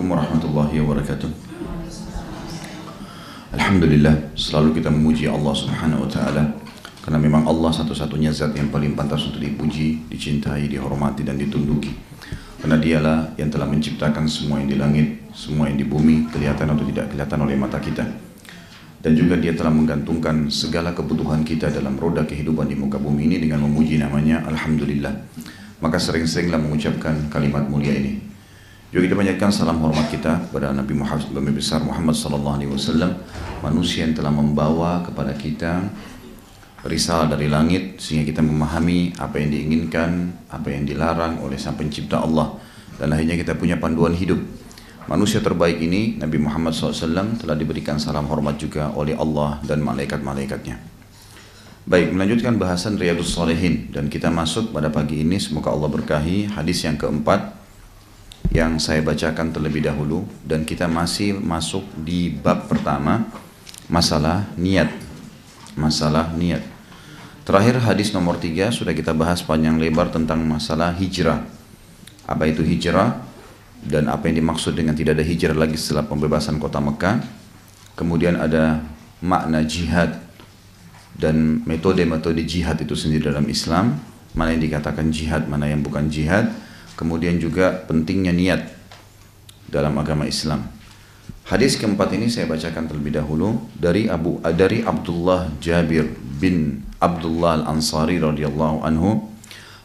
Assalamualaikum warahmatullahi wabarakatuh. Alhamdulillah, selalu kita memuji Allah subhanahu wa ta'ala, karena memang Allah satu-satunya zat yang paling pantas untuk dipuji, dicintai, dihormati dan ditunduki. Karena dialah yang telah menciptakan semua yang di langit, semua yang di bumi, kelihatan atau tidak kelihatan oleh mata kita. Dan juga dia telah menggantungkan segala kebutuhan kita dalam roda kehidupan di muka bumi ini dengan memuji namanya Alhamdulillah. Maka sering-seringlah mengucapkan kalimat mulia ini. Juga kita panjatkan salam hormat kita kepada Nabi Muhammad SAW, manusia yang telah membawa kepada kita risalah dari langit sehingga kita memahami apa yang diinginkan, apa yang dilarang oleh Sang Pencipta Allah, dan akhirnya kita punya panduan hidup. Manusia terbaik ini, Nabi Muhammad SAW, telah diberikan salam hormat juga oleh Allah dan malaikat-malaikatnya. Baik, melanjutkan bahasan Riyadhus Shalihin, dan kita masuk pada pagi ini, semoga Allah berkahi, hadis yang keempat yang saya bacakan terlebih dahulu, dan kita masih masuk di bab pertama, masalah niat. Masalah niat. Terakhir hadis nomor 3 sudah kita bahas panjang lebar tentang masalah hijrah. Apa itu hijrah dan apa yang dimaksud dengan tidak ada hijrah lagi setelah pembebasan kota Mekah. Kemudian ada makna jihad dan metode-metode jihad itu sendiri dalam Islam, mana yang dikatakan jihad, mana yang bukan jihad. Kemudian juga pentingnya niat dalam agama Islam. Hadis keempat ini saya bacakan terlebih dahulu dari Abdullah Jabir bin Abdullah Al-Ansari radhiyallahu anhu.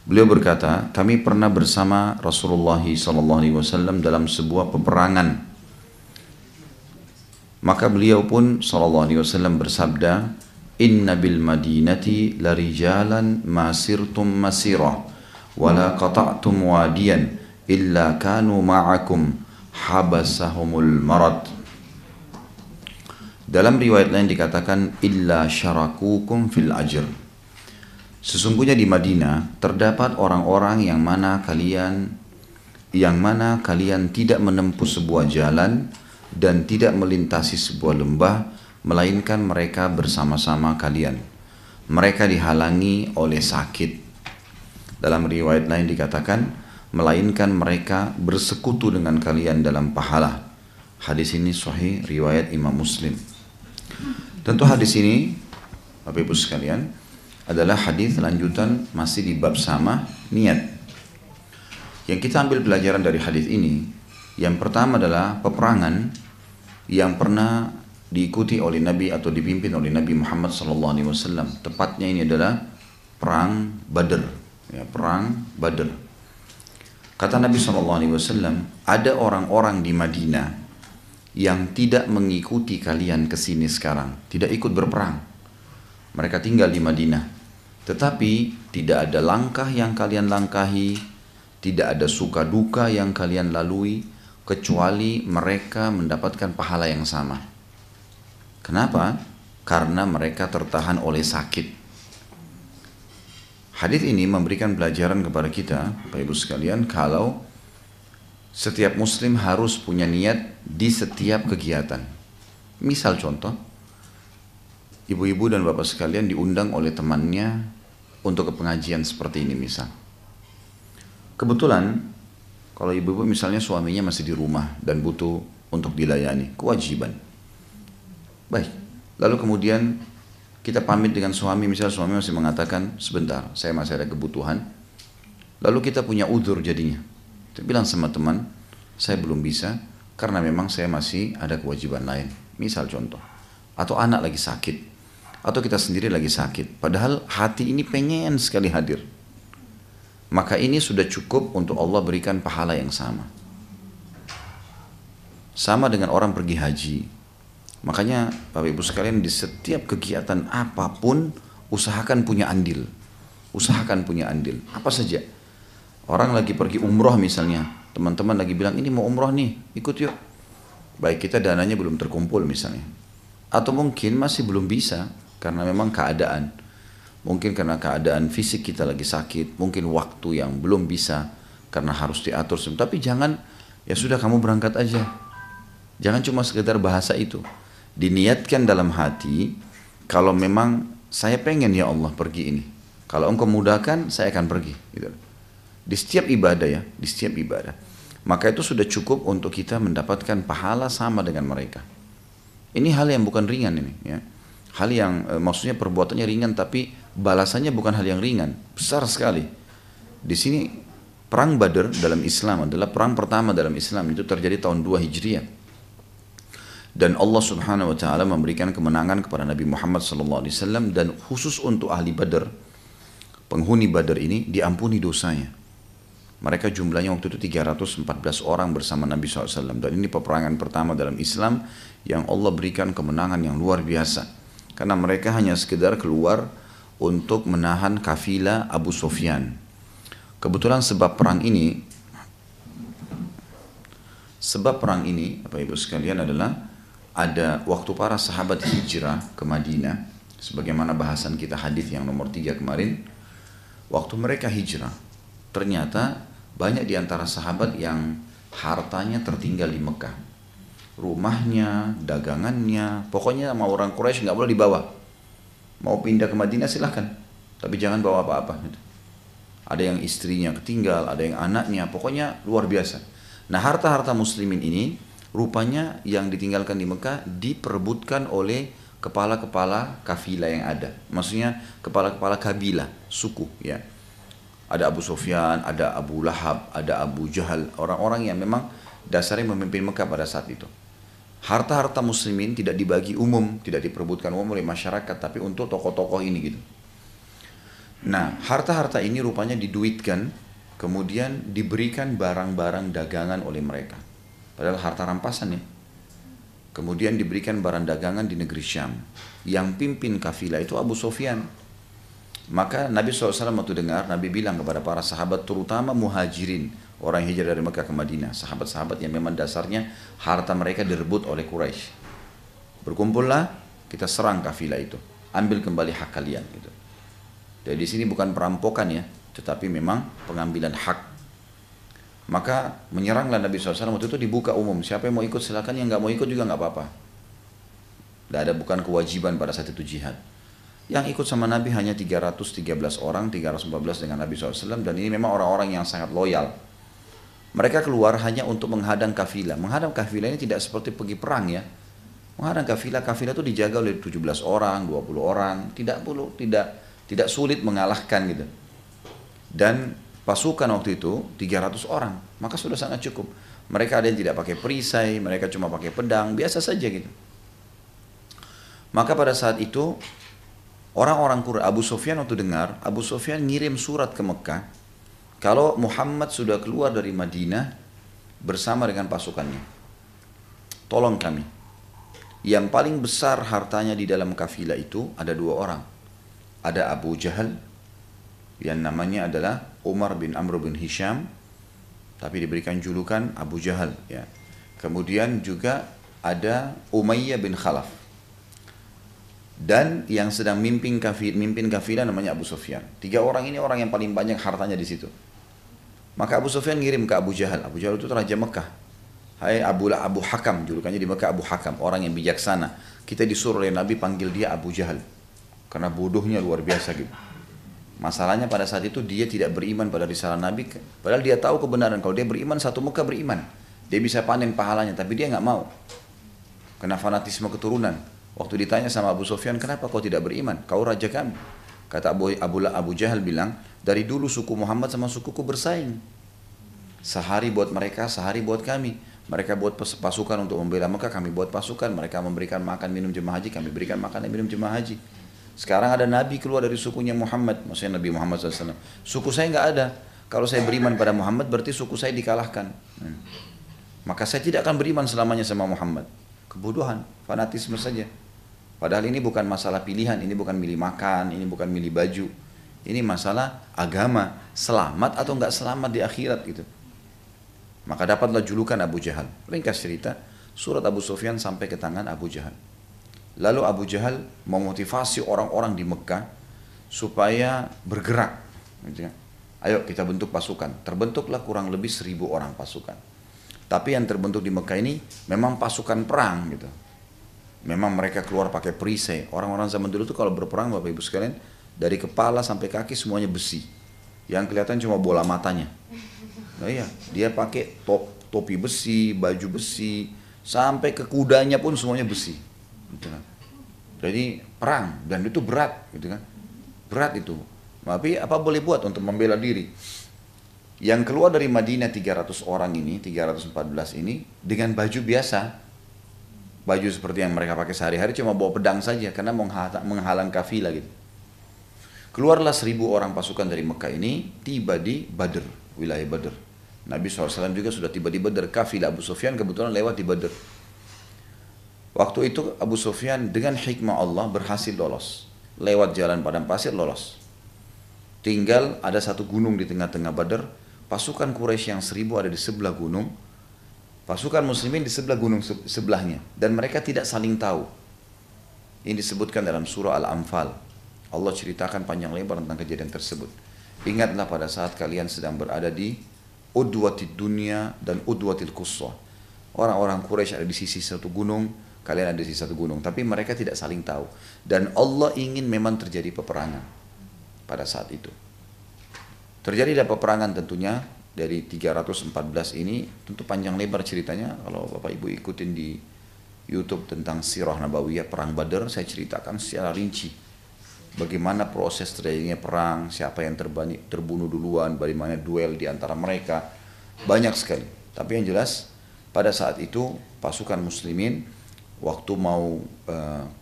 Beliau berkata, kami pernah bersama Rasulullah SAW dalam sebuah peperangan. Maka beliau pun SAW bersabda, Inna bil madinati larijalan masirtum masirah wala qata'tum wadiyan illa kanu ma'akum habasahumul marad. Dalam riwayat lain dikatakan illa syarakukum fil ajr. Sesungguhnya di Madinah terdapat orang-orang yang mana kalian tidak menempuh sebuah jalan dan tidak melintasi sebuah lembah, melainkan mereka bersama-sama kalian. Mereka dihalangi oleh sakit. Dalam riwayat lain dikatakan, melainkan mereka bersekutu dengan kalian dalam pahala. Hadis ini sahih riwayat Imam Muslim. Tentu hadis ini, Bapak Ibu sekalian, adalah hadis lanjutan masih di bab sama, niat. Yang kita ambil pelajaran dari hadis ini, yang pertama adalah peperangan yang pernah diikuti oleh Nabi atau dipimpin oleh Nabi Muhammad SAW. Tepatnya ini adalah perang Badr. Ya, perang Badr. Kata Nabi SAW, ada orang-orang di Madinah yang tidak mengikuti kalian ke sini sekarang, tidak ikut berperang. Mereka tinggal di Madinah, tetapi tidak ada langkah yang kalian langkahi, tidak ada suka duka yang kalian lalui, kecuali mereka mendapatkan pahala yang sama. Kenapa? Karena mereka tertahan oleh sakit. Hadis ini memberikan pelajaran kepada kita, Bapak Ibu sekalian, kalau setiap muslim harus punya niat di setiap kegiatan. Misal contoh, ibu-ibu dan bapak sekalian diundang oleh temannya untuk ke pengajian seperti ini misal. Kebetulan, kalau ibu-ibu misalnya suaminya masih di rumah dan butuh untuk dilayani, kewajiban. Baik, lalu kemudian kita pamit dengan suami, misalnya suami masih mengatakan, sebentar, saya masih ada kebutuhan. Lalu kita punya udzur jadinya. Kita bilang sama teman, saya belum bisa, karena memang saya masih ada kewajiban lain. Misal contoh. Atau anak lagi sakit. Atau kita sendiri lagi sakit. Padahal hati ini pengen sekali hadir. Maka ini sudah cukup untuk Allah berikan pahala yang sama. Sama dengan orang pergi haji. Makanya Bapak Ibu sekalian, di setiap kegiatan apapun usahakan punya andil. Usahakan punya andil. Apa saja. Orang lagi pergi umroh misalnya, teman-teman lagi bilang ini mau umroh nih, ikut yuk. Baik, kita dananya belum terkumpul misalnya. Atau mungkin masih belum bisa karena memang keadaan. Mungkin karena keadaan fisik kita lagi sakit, mungkin waktu yang belum bisa karena harus diatur. Tapi jangan, ya sudah kamu berangkat aja. Jangan cuma sekedar bahasa itu. Diniatkan dalam hati, kalau memang saya pengen ya Allah pergi ini. Kalau engkau mudahkan, saya akan pergi. Gitu. Di setiap ibadah ya, di setiap ibadah. maka itu sudah cukup untuk kita mendapatkan pahala sama dengan mereka. Ini hal yang bukan ringan ini, ya. Hal yang maksudnya perbuatannya ringan tapi balasannya bukan hal yang ringan, besar sekali. Di sini perang Badar dalam Islam adalah perang pertama dalam Islam, itu terjadi tahun 2 Hijriah. Dan Allah Subhanahu wa taala memberikan kemenangan kepada Nabi Muhammad SAW, dan khusus untuk ahli Badar, penghuni Badar ini diampuni dosanya. Mereka jumlahnya waktu itu 314 orang bersama Nabi SAW. Dan ini peperangan pertama dalam Islam yang Allah berikan kemenangan yang luar biasa. Karena mereka hanya sekedar keluar untuk menahan kafilah Abu Sufyan. Kebetulan sebab perang ini, Bapak Ibu sekalian, adalah ada waktu para sahabat hijrah ke Madinah, sebagaimana bahasan kita hadis yang nomor 3 kemarin. Waktu mereka hijrah, ternyata banyak di antara sahabat yang hartanya tertinggal di Mekah. Rumahnya, dagangannya, pokoknya sama orang Quraisy nggak boleh dibawa. Mau pindah ke Madinah silahkan, tapi jangan bawa apa-apa. Ada yang istrinya ketinggal, ada yang anaknya, pokoknya luar biasa. Nah, harta-harta muslimin ini rupanya yang ditinggalkan di Mekah diperebutkan oleh kepala-kepala kafilah yang ada. Maksudnya kepala-kepala kabilah, suku, ya. Ada Abu Sufyan, ada Abu Lahab, ada Abu Jahal, orang-orang yang memang dasarnya memimpin Mekah pada saat itu. Harta-harta muslimin tidak dibagi umum, tidak diperebutkan umum oleh masyarakat, tapi untuk tokoh-tokoh ini gitu. Nah, harta-harta ini rupanya diduitkan, kemudian diberikan barang-barang dagangan oleh mereka. Padahal harta rampasan ya. Kemudian diberikan barang dagangan di negeri Syam. Yang pimpin kafilah itu Abu Sufyan. Maka Nabi SAW waktu dengar, Nabi bilang kepada para sahabat, terutama muhajirin, orang yang hijrah dari Mekah ke Madinah, sahabat-sahabat yang memang dasarnya harta mereka direbut oleh Quraisy. Berkumpullah, kita serang kafilah itu, ambil kembali hak kalian. Gitu. Jadi di sini bukan perampokan ya, tetapi memang pengambilan hak. Maka menyeranglah Nabi SAW, waktu itu dibuka umum, siapa yang mau ikut silakan, yang nggak mau ikut juga nggak apa-apa. Tidak ada, bukan kewajiban pada saat itu jihad. Yang ikut sama Nabi hanya 313 orang, 314 dengan Nabi SAW, dan ini memang orang-orang yang sangat loyal. Mereka keluar hanya untuk menghadang kafilah. Menghadang kafilah ini tidak seperti pergi perang ya. Menghadang kafilah itu dijaga oleh 17 orang, 20 orang, tidak sulit mengalahkan gitu. Dan pasukan waktu itu 300 orang, maka sudah sangat cukup. Mereka ada yang tidak pakai perisai, mereka cuma pakai pedang, biasa saja gitu. Maka pada saat itu orang-orang Quraisy, Abu Sufyan waktu dengar, Abu Sufyan ngirim surat ke Mekah kalau Muhammad sudah keluar dari Madinah bersama dengan pasukannya. Tolong kami. Yang paling besar hartanya di dalam kafilah itu ada 2 orang. Ada Abu Jahal yang namanya adalah Umar bin Amr bin Hisham, tapi diberikan julukan Abu Jahal ya. Kemudian juga ada Umayyah bin Khalaf. Dan yang sedang mimpin kafilah namanya Abu Sufyan. 3 orang ini orang yang paling banyak hartanya di situ. Maka Abu Sufyan ngirim ke Abu Jahal. Abu Jahal itu Raja Mekah. Hai Abu Hakam, julukannya di Mekah Abu Hakam, orang yang bijaksana. Kita disuruh oleh Nabi panggil dia Abu Jahal. Karena bodohnya luar biasa gitu. Masalahnya pada saat itu dia tidak beriman pada risalah Nabi. Padahal dia tahu kebenaran. Kalau dia beriman, satu Mekah beriman. Dia bisa panen pahalanya, tapi dia nggak mau. Karena fanatisme keturunan. Waktu ditanya sama Abu Sufyan, kenapa kau tidak beriman? Kau raja kami. Kata Abu Jahal bilang, dari dulu suku Muhammad sama sukuku bersaing. Sehari buat mereka, sehari buat kami. Mereka buat pasukan untuk membela Mekah, kami buat pasukan. Mereka memberikan makan minum jemaah haji, kami berikan makan dan minum jemaah haji. Sekarang ada Nabi keluar dari sukunya Muhammad, maksudnya Nabi Muhammad SAW. Suku saya nggak ada. Kalau saya beriman pada Muhammad, berarti suku saya dikalahkan. Maka saya tidak akan beriman selamanya sama Muhammad. Kebodohan, fanatisme saja. Padahal ini bukan masalah pilihan, ini bukan milih makan, ini bukan milih baju. Ini masalah agama, selamat atau nggak selamat di akhirat gitu. Maka dapatlah julukan Abu Jahal. Ringkas cerita, surat Abu Sufyan sampai ke tangan Abu Jahal. Lalu Abu Jahal memotivasi orang-orang di Mekah supaya bergerak. Ayo kita bentuk pasukan. Terbentuklah kurang lebih 1.000 orang pasukan. Tapi yang terbentuk di Mekah ini memang pasukan perang gitu. Memang mereka keluar pakai perisai. Orang-orang zaman dulu tuh kalau berperang Bapak Ibu sekalian, dari kepala sampai kaki semuanya besi. Yang kelihatan cuma bola matanya. Nah iya, dia pakai topi besi, baju besi, sampai ke kudanya pun semuanya besi. Gitu kan. Jadi perang dan itu berat, gitu kan. Berat itu. Tapi apa boleh buat untuk membela diri? Yang keluar dari Madinah 300 orang ini, 314 ini dengan baju biasa. Baju seperti yang mereka pakai sehari-hari, cuma bawa pedang saja karena menghalang kafilah gitu. Keluarlah 1.000 orang pasukan dari Mekah ini, tiba di Badr, wilayah Badr. Nabi SAW juga sudah tiba di Badr. Kafilah Abu Sufyan kebetulan lewat di Badr. Waktu itu Abu Sufyan dengan hikmah Allah berhasil lolos. Lewat jalan padang pasir lolos. Tinggal ada satu gunung di tengah-tengah Badr. Pasukan Quraisy yang 1.000 ada di sebelah gunung. Pasukan muslimin di sebelah gunung sebelahnya. Dan mereka tidak saling tahu. Ini disebutkan dalam surah Al-Anfal. Allah ceritakan panjang lebar tentang kejadian tersebut. Ingatlah pada saat kalian sedang berada di Udwatil dunya dan Udwatil quswa. Orang-orang Quraisy ada di sisi satu gunung, kalian ada di sisi satu gunung. Tapi mereka tidak saling tahu. Dan Allah ingin memang terjadi peperangan pada saat itu. Terjadilah peperangan tentunya. Dari 314 ini tentu panjang lebar ceritanya. Kalau Bapak Ibu ikutin di YouTube tentang Sirah Nabawiyah Perang Badar, saya ceritakan secara rinci bagaimana proses terjadinya perang, siapa yang terbunuh duluan, bagaimana duel di antara mereka, banyak sekali. Tapi yang jelas pada saat itu pasukan muslimin waktu mau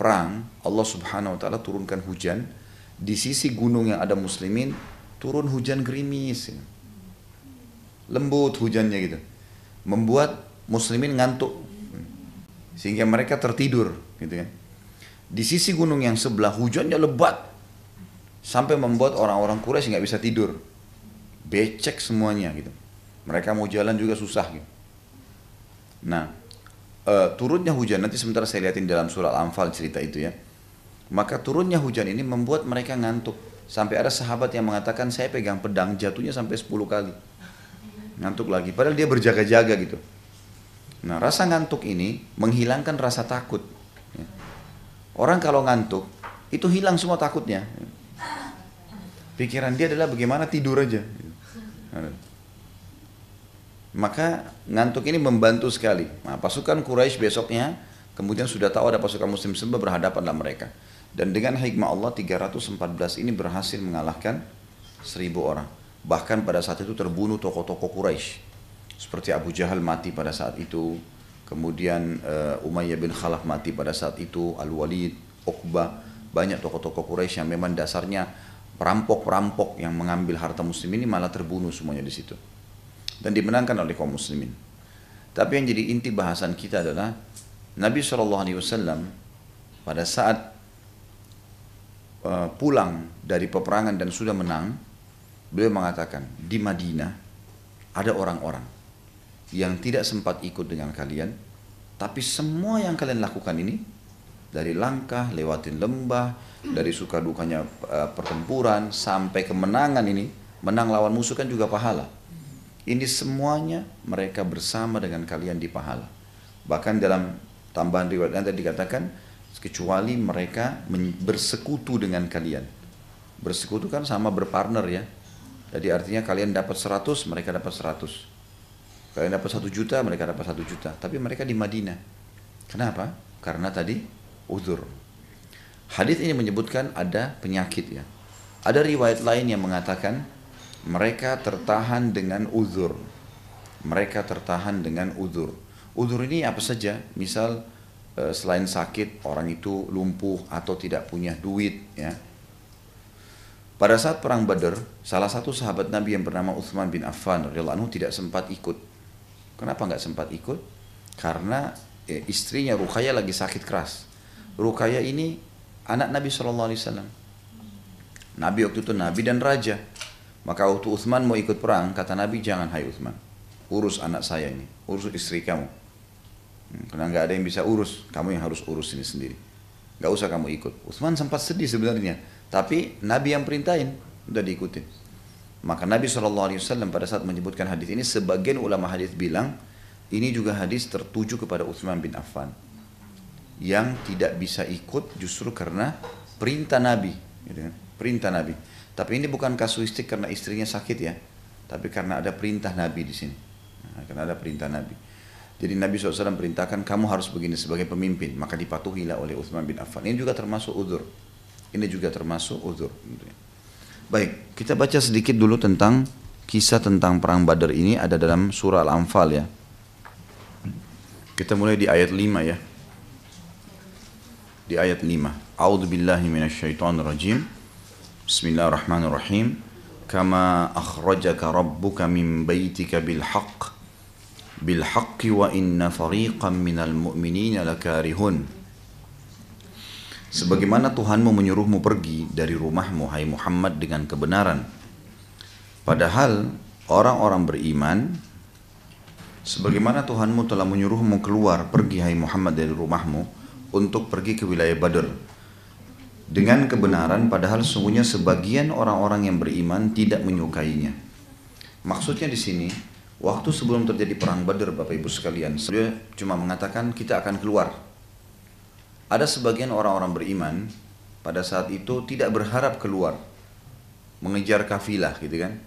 perang, Allah Subhanahu wa taala turunkan hujan. Di sisi gunung yang ada muslimin turun hujan gerimis. Lembut hujannya gitu, membuat muslimin ngantuk sehingga mereka tertidur gitu kan. Di sisi gunung yang sebelah hujannya lebat sampai membuat orang-orang Quraisy nggak bisa tidur, becek semuanya gitu. Mereka mau jalan juga susah gitu. Nah, turunnya hujan, nanti sebentar saya lihatin dalam surah Al-Anfal cerita itu ya. Maka turunnya hujan ini membuat mereka ngantuk. Sampai ada sahabat yang mengatakan, saya pegang pedang jatuhnya sampai 10 kali. Ngantuk lagi, padahal dia berjaga-jaga gitu. Nah, rasa ngantuk ini menghilangkan rasa takut. Orang kalau ngantuk, itu hilang semua takutnya. Pikiran dia adalah bagaimana tidur aja. Maka ngantuk ini membantu sekali. Nah, pasukan Quraisy besoknya, kemudian sudah tahu ada pasukan muslim semua, berhadapanlah mereka. Dan dengan hikmah Allah 314 ini berhasil mengalahkan 1.000 orang. Bahkan pada saat itu terbunuh tokoh-tokoh Quraisy. Seperti Abu Jahal mati pada saat itu. Kemudian Umayyah bin Khalaf mati pada saat itu. Al-Walid, Uqbah. Banyak tokoh-tokoh Quraisy yang memang dasarnya perampok-perampok yang mengambil harta muslimin ini malah terbunuh semuanya di situ. Dan dimenangkan oleh kaum muslimin. Tapi yang jadi inti bahasan kita adalah Nabi SAW pada saat pulang dari peperangan dan sudah menang, beliau mengatakan, di Madinah ada orang-orang yang tidak sempat ikut dengan kalian, tapi semua yang kalian lakukan ini, dari langkah, lewatin lembah, dari suka dukanya pertempuran, sampai kemenangan ini, menang lawan musuh kan juga pahala. Ini semuanya mereka bersama dengan kalian di pahala. Bahkan dalam tambahan riwayat yang tadi dikatakan, kecuali mereka bersekutu dengan kalian. Bersekutu kan sama berpartner ya. Jadi artinya kalian dapat 100, mereka dapat 100. Kalian dapat 1 juta, mereka dapat 1 juta. Tapi mereka di Madinah. Kenapa? Karena tadi uzur. Hadis ini menyebutkan ada penyakit ya. Ada riwayat lain yang mengatakan mereka tertahan dengan uzur. Mereka tertahan dengan uzur. Uzur ini apa saja? Misal selain sakit, orang itu lumpuh atau tidak punya duit ya. Pada saat perang Badar, salah satu sahabat Nabi yang bernama Utsman bin Affan radhiyallahu anhu tidak sempat ikut. Kenapa nggak sempat ikut? Karena istrinya Ruqayyah lagi sakit keras. Ruqayyah ini anak Nabi SAW. Nabi waktu itu Nabi dan Raja. Maka waktu Utsman mau ikut perang, kata Nabi, jangan hai Utsman, urus anak saya ini, urus istri kamu. Karena nggak ada yang bisa urus, kamu yang harus urus ini sendiri. Nggak usah kamu ikut. Utsman sempat sedih sebenarnya. Tapi Nabi yang perintahin, udah diikutin. Maka Nabi SAW pada saat menyebutkan hadis ini, sebagian ulama hadis bilang, ini juga hadis tertuju kepada Utsman bin Affan. Yang tidak bisa ikut justru karena perintah Nabi. Gitu kan? Perintah Nabi. Tapi ini bukan kasuistik karena istrinya sakit ya. tapi karena ada perintah Nabi di sini. Karena ada perintah Nabi. Jadi Nabi SAW perintahkan kamu harus begini sebagai pemimpin, maka dipatuhilah oleh Utsman bin Affan. Ini juga termasuk udzur. Ini juga termasuk udzur. Baik, kita baca sedikit dulu tentang kisah tentang perang Badar ini, ada dalam surah Al-Anfal ya. Kita mulai di ayat 5 ya. Di ayat 5. A'udzubillahi minasyaitonirrajim. Bismillahirrahmanirrahim. Kama akhrajaka rabbuka min baitika bil haqqi wa inna fariqan minal mu'minina lakarihun. Sebagaimana Tuhanmu menyuruhmu pergi dari rumahmu hai Muhammad dengan kebenaran, padahal orang-orang beriman, sebagaimana Tuhanmu telah menyuruhmu keluar pergi hai Muhammad dari rumahmu untuk pergi ke wilayah Badar dengan kebenaran, padahal sesungguhnya sebagian orang-orang yang beriman tidak menyukainya. Maksudnya di sini, waktu sebelum terjadi perang Badar, Bapak Ibu sekalian, dia cuma mengatakan kita akan keluar. Ada sebagian orang-orang beriman pada saat itu tidak berharap keluar mengejar kafilah gitu kan.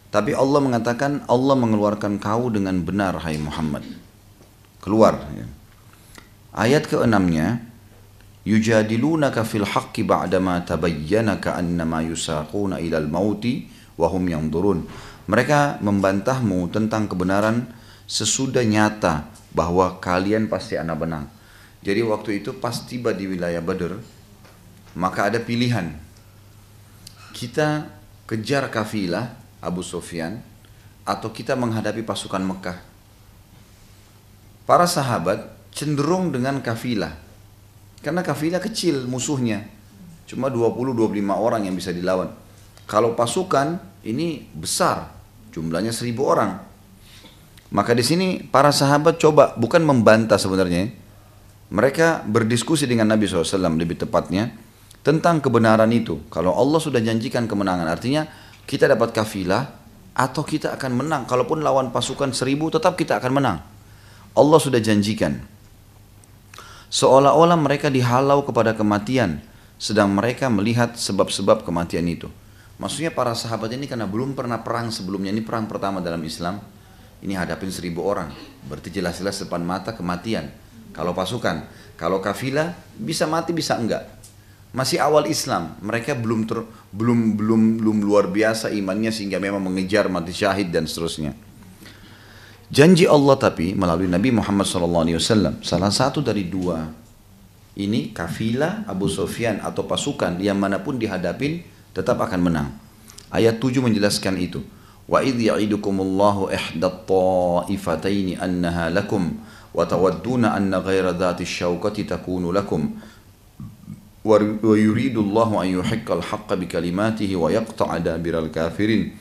Tapi Allah mengatakan Allah mengeluarkan kau dengan benar hai Muhammad. Keluar ya. Ayat ke-6-nya, yujadilunaka fil haqqi ba'dama tabayyana ka'annama yusaquna ilal mauti wa hum yanzurun. Mereka membantahmu tentang kebenaran sesudah nyata bahwa kalian pasti akan menang. Jadi waktu itu pas tiba di wilayah Badar, maka ada pilihan. Kita kejar kafilah Abu Sufyan atau kita menghadapi pasukan Mekah. Para sahabat cenderung dengan kafilah. Karena kafilah kecil musuhnya. Cuma 20-25 orang yang bisa dilawan. Kalau pasukan ini besar, jumlahnya 1000 orang. Maka di sini para sahabat coba bukan membantah sebenarnya. Mereka berdiskusi dengan Nabi SAW lebih tepatnya tentang kebenaran itu. Kalau Allah sudah janjikan kemenangan, artinya kita dapat kafilah atau kita akan menang. Kalaupun lawan pasukan 1000 tetap kita akan menang. Allah sudah janjikan. Seolah-olah mereka dihalau kepada kematian, sedang mereka melihat sebab-sebab kematian itu. Maksudnya para sahabat ini karena belum pernah perang sebelumnya, ini perang pertama dalam Islam, ini hadapin 1000 orang, berarti jelas-jelas depan mata kematian. Kalau pasukan, kalau kafilah bisa mati bisa enggak. Masih awal Islam, mereka belum luar biasa imannya sehingga memang mengejar mati syahid dan seterusnya. Janji Allah tapi melalui Nabi Muhammad SAW, salah satu dari dua ini kafilah Abu Sufyan atau pasukan yang manapun dihadapin tetap akan menang. Ayat 7 menjelaskan itu. Wa idh ya'idukumullahu ihdat ta'ifataini annaha lakum wa tawadduna anna ghaira dhati syauqati takunu lakum wa yuridullahu an yuhiqqal haqqa bikalimatihi wa yaqta'a dabiral kafirin.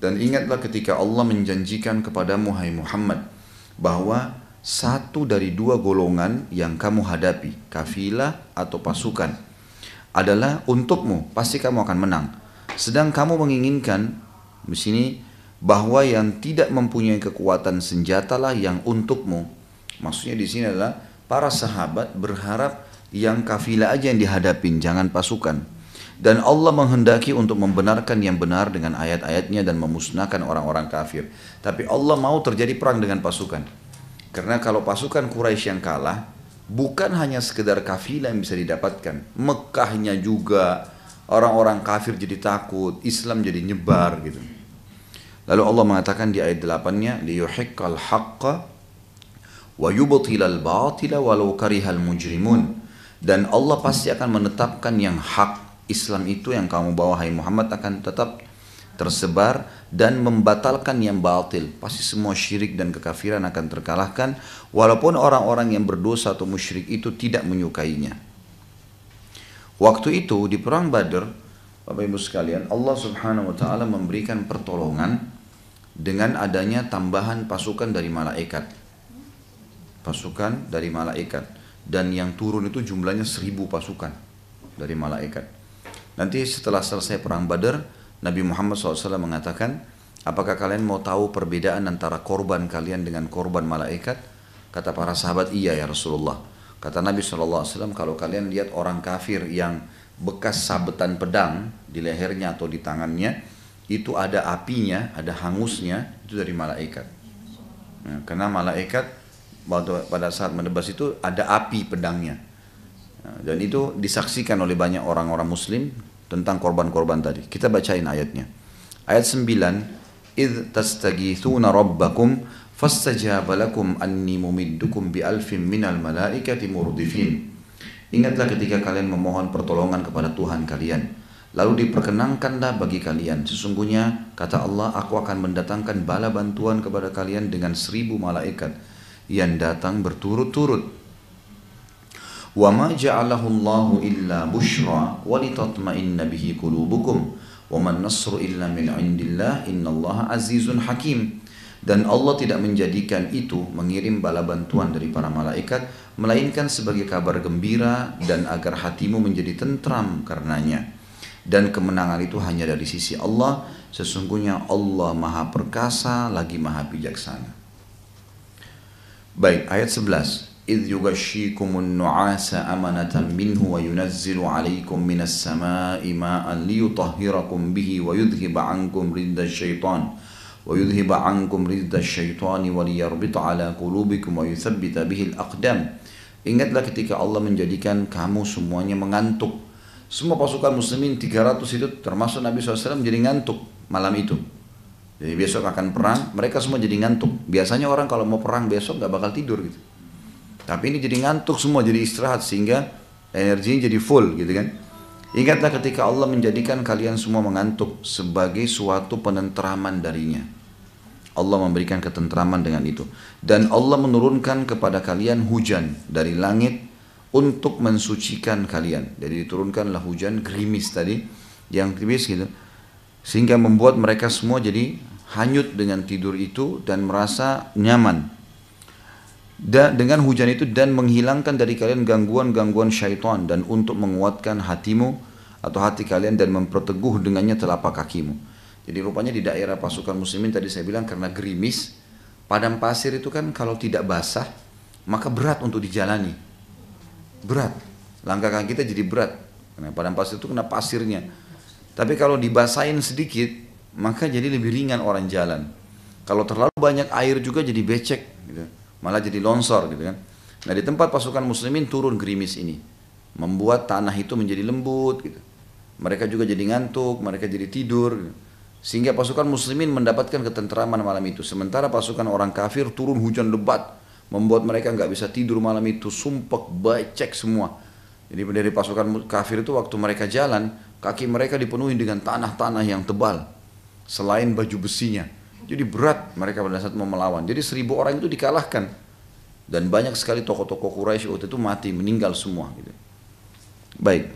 Dan ingatlah ketika Allah menjanjikan kepadamu hai Muhammad bahwa satu dari dua golongan yang kamu hadapi, kafilah atau pasukan, adalah untukmu, pasti kamu akan menang. Sedang kamu menginginkan di sini bahwa yang tidak mempunyai kekuatan senjatalah yang untukmu. Maksudnya di sini adalah para sahabat berharap yang kafilah aja yang dihadapin, jangan pasukan. Dan Allah menghendaki untuk membenarkan yang benar dengan ayat-ayatnya dan memusnahkan orang-orang kafir. Tapi Allah mau terjadi perang dengan pasukan. Karena kalau pasukan Quraisy yang kalah, bukan hanya sekedar kafilah yang bisa didapatkan. Mekahnya juga, orang-orang kafir jadi takut, Islam jadi nyebar gitu. Lalu Allah mengatakan di ayat 8-nya, liyuhiqqal haqqa wa yubtilal batila walau karihal mujrimun. Dan Allah pasti akan menetapkan yang hak. Islam itu yang kamu bawa hai Muhammad akan tetap tersebar dan membatalkan yang batil. Pasti semua syirik dan kekafiran akan terkalahkan walaupun orang-orang yang berdosa atau musyrik itu tidak menyukainya. Waktu itu di perang Badar, Bapak Ibu sekalian, Allah Subhanahu wa taala memberikan pertolongan dengan adanya tambahan pasukan dari malaikat. Pasukan dari malaikat, dan yang turun itu jumlahnya 1000 pasukan dari malaikat. Nanti setelah selesai perang Badar, Nabi Muhammad SAW mengatakan, apakah kalian mau tahu perbedaan antara korban kalian dengan korban malaikat? Kata para sahabat, iya ya Rasulullah. Kata Nabi SAW, kalau kalian lihat orang kafir yang bekas sabetan pedang di lehernya atau di tangannya, itu ada apinya, ada hangusnya, itu dari malaikat. Nah, karena malaikat pada saat menebas itu ada api pedangnya. Nah, dan itu disaksikan oleh banyak orang-orang muslim tentang korban-korban tadi. Kita bacain ayatnya. Ayat 9, "Idz tastaghithuna rabbakum fastajaba lakum anni mumiddukum bi alfin minal malaikati murdifin." Ingatlah ketika kalian memohon pertolongan kepada Tuhan kalian, lalu diperkenankanlah bagi kalian, sesungguhnya kata Allah, aku akan mendatangkan bala bantuan kepada kalian dengan 1000 malaikat yang datang berturut-turut. Wa ma ja'alahu Allahu illa busyra wa litatma'inna bihi qulubukum wa man nasru illa min 'indillah innallaha azizun hakim. Dan Allah tidak menjadikan itu, mengirim bala bantuan dari para malaikat, melainkan sebagai kabar gembira dan agar hatimu menjadi tentram karenanya. Dan kemenangan itu hanya dari sisi Allah, sesungguhnya Allah maha perkasa lagi maha bijaksana. Baik, ayat 11. إِذْ يُغَشِّيكُمُ النُّعَاسَ أَمَنَةً مِّنْهُ وَيُنَزِّلُ عَلَيْكُم مِّنَ السَّمَاءِ مَاءً لِيُطَهِّرَكُم بِهِ وَيُذْهِبَ عَنكُم رِجْزَ الشَّيْطَانِ وَلِيَرْبِطَ عَلَى قُلُوبِكُمْ وَيُثَبِّتَ بِهِ الْأَقْدَامَ. Ingatlah ketika Allah menjadikan kamu semuanya mengantuk. Semua pasukan muslimin 300 itu termasuk Nabi SAW jadi ngantuk malam itu. Jadi besok akan perang, mereka semua jadi ngantuk. Biasanya orang kalau mau perang besok gak bakal tidur gitu. Tapi ini jadi ngantuk semua, jadi istirahat sehingga energinya jadi full gitu kan. Ingatlah ketika Allah menjadikan kalian semua mengantuk sebagai suatu penentraman darinya. Allah memberikan ketentraman dengan itu. Dan Allah menurunkan kepada kalian hujan dari langit untuk mensucikan kalian. Jadi diturunkanlah hujan gerimis tadi, yang gerimis gitu. Sehingga membuat mereka semua jadi hanyut dengan tidur itu dan merasa nyaman. Dengan hujan itu dan menghilangkan dari kalian gangguan-gangguan syaitan dan untuk menguatkan hatimu atau hati kalian dan memperteguh dengannya telapak kakimu. Jadi rupanya di daerah pasukan muslimin tadi saya bilang karena gerimis, padang pasir itu kan kalau tidak basah maka berat untuk dijalani. Berat. Langkah kaki kita jadi berat. Karena padang pasir itu kena pasirnya. Tapi kalau dibasahin sedikit maka jadi lebih ringan orang jalan. Kalau terlalu banyak air juga jadi becek gitu. Malah jadi longsor gitu kan. Nah di tempat pasukan muslimin turun gerimis ini, membuat tanah itu menjadi lembut gitu. Mereka juga jadi ngantuk, mereka jadi tidur gitu. Sehingga pasukan muslimin mendapatkan ketentraman malam itu. Sementara pasukan orang kafir turun hujan lebat, membuat mereka nggak bisa tidur malam itu, sumpek, becek semua. Jadi dari pasukan kafir itu waktu mereka jalan, kaki mereka dipenuhi dengan tanah-tanah yang tebal, selain baju besinya. Jadi berat mereka pada saat mau melawan. Jadi 1000 orang itu dikalahkan. Dan banyak sekali tokoh-tokoh Quraisy waktu itu mati, meninggal semua. Gitu. Baik.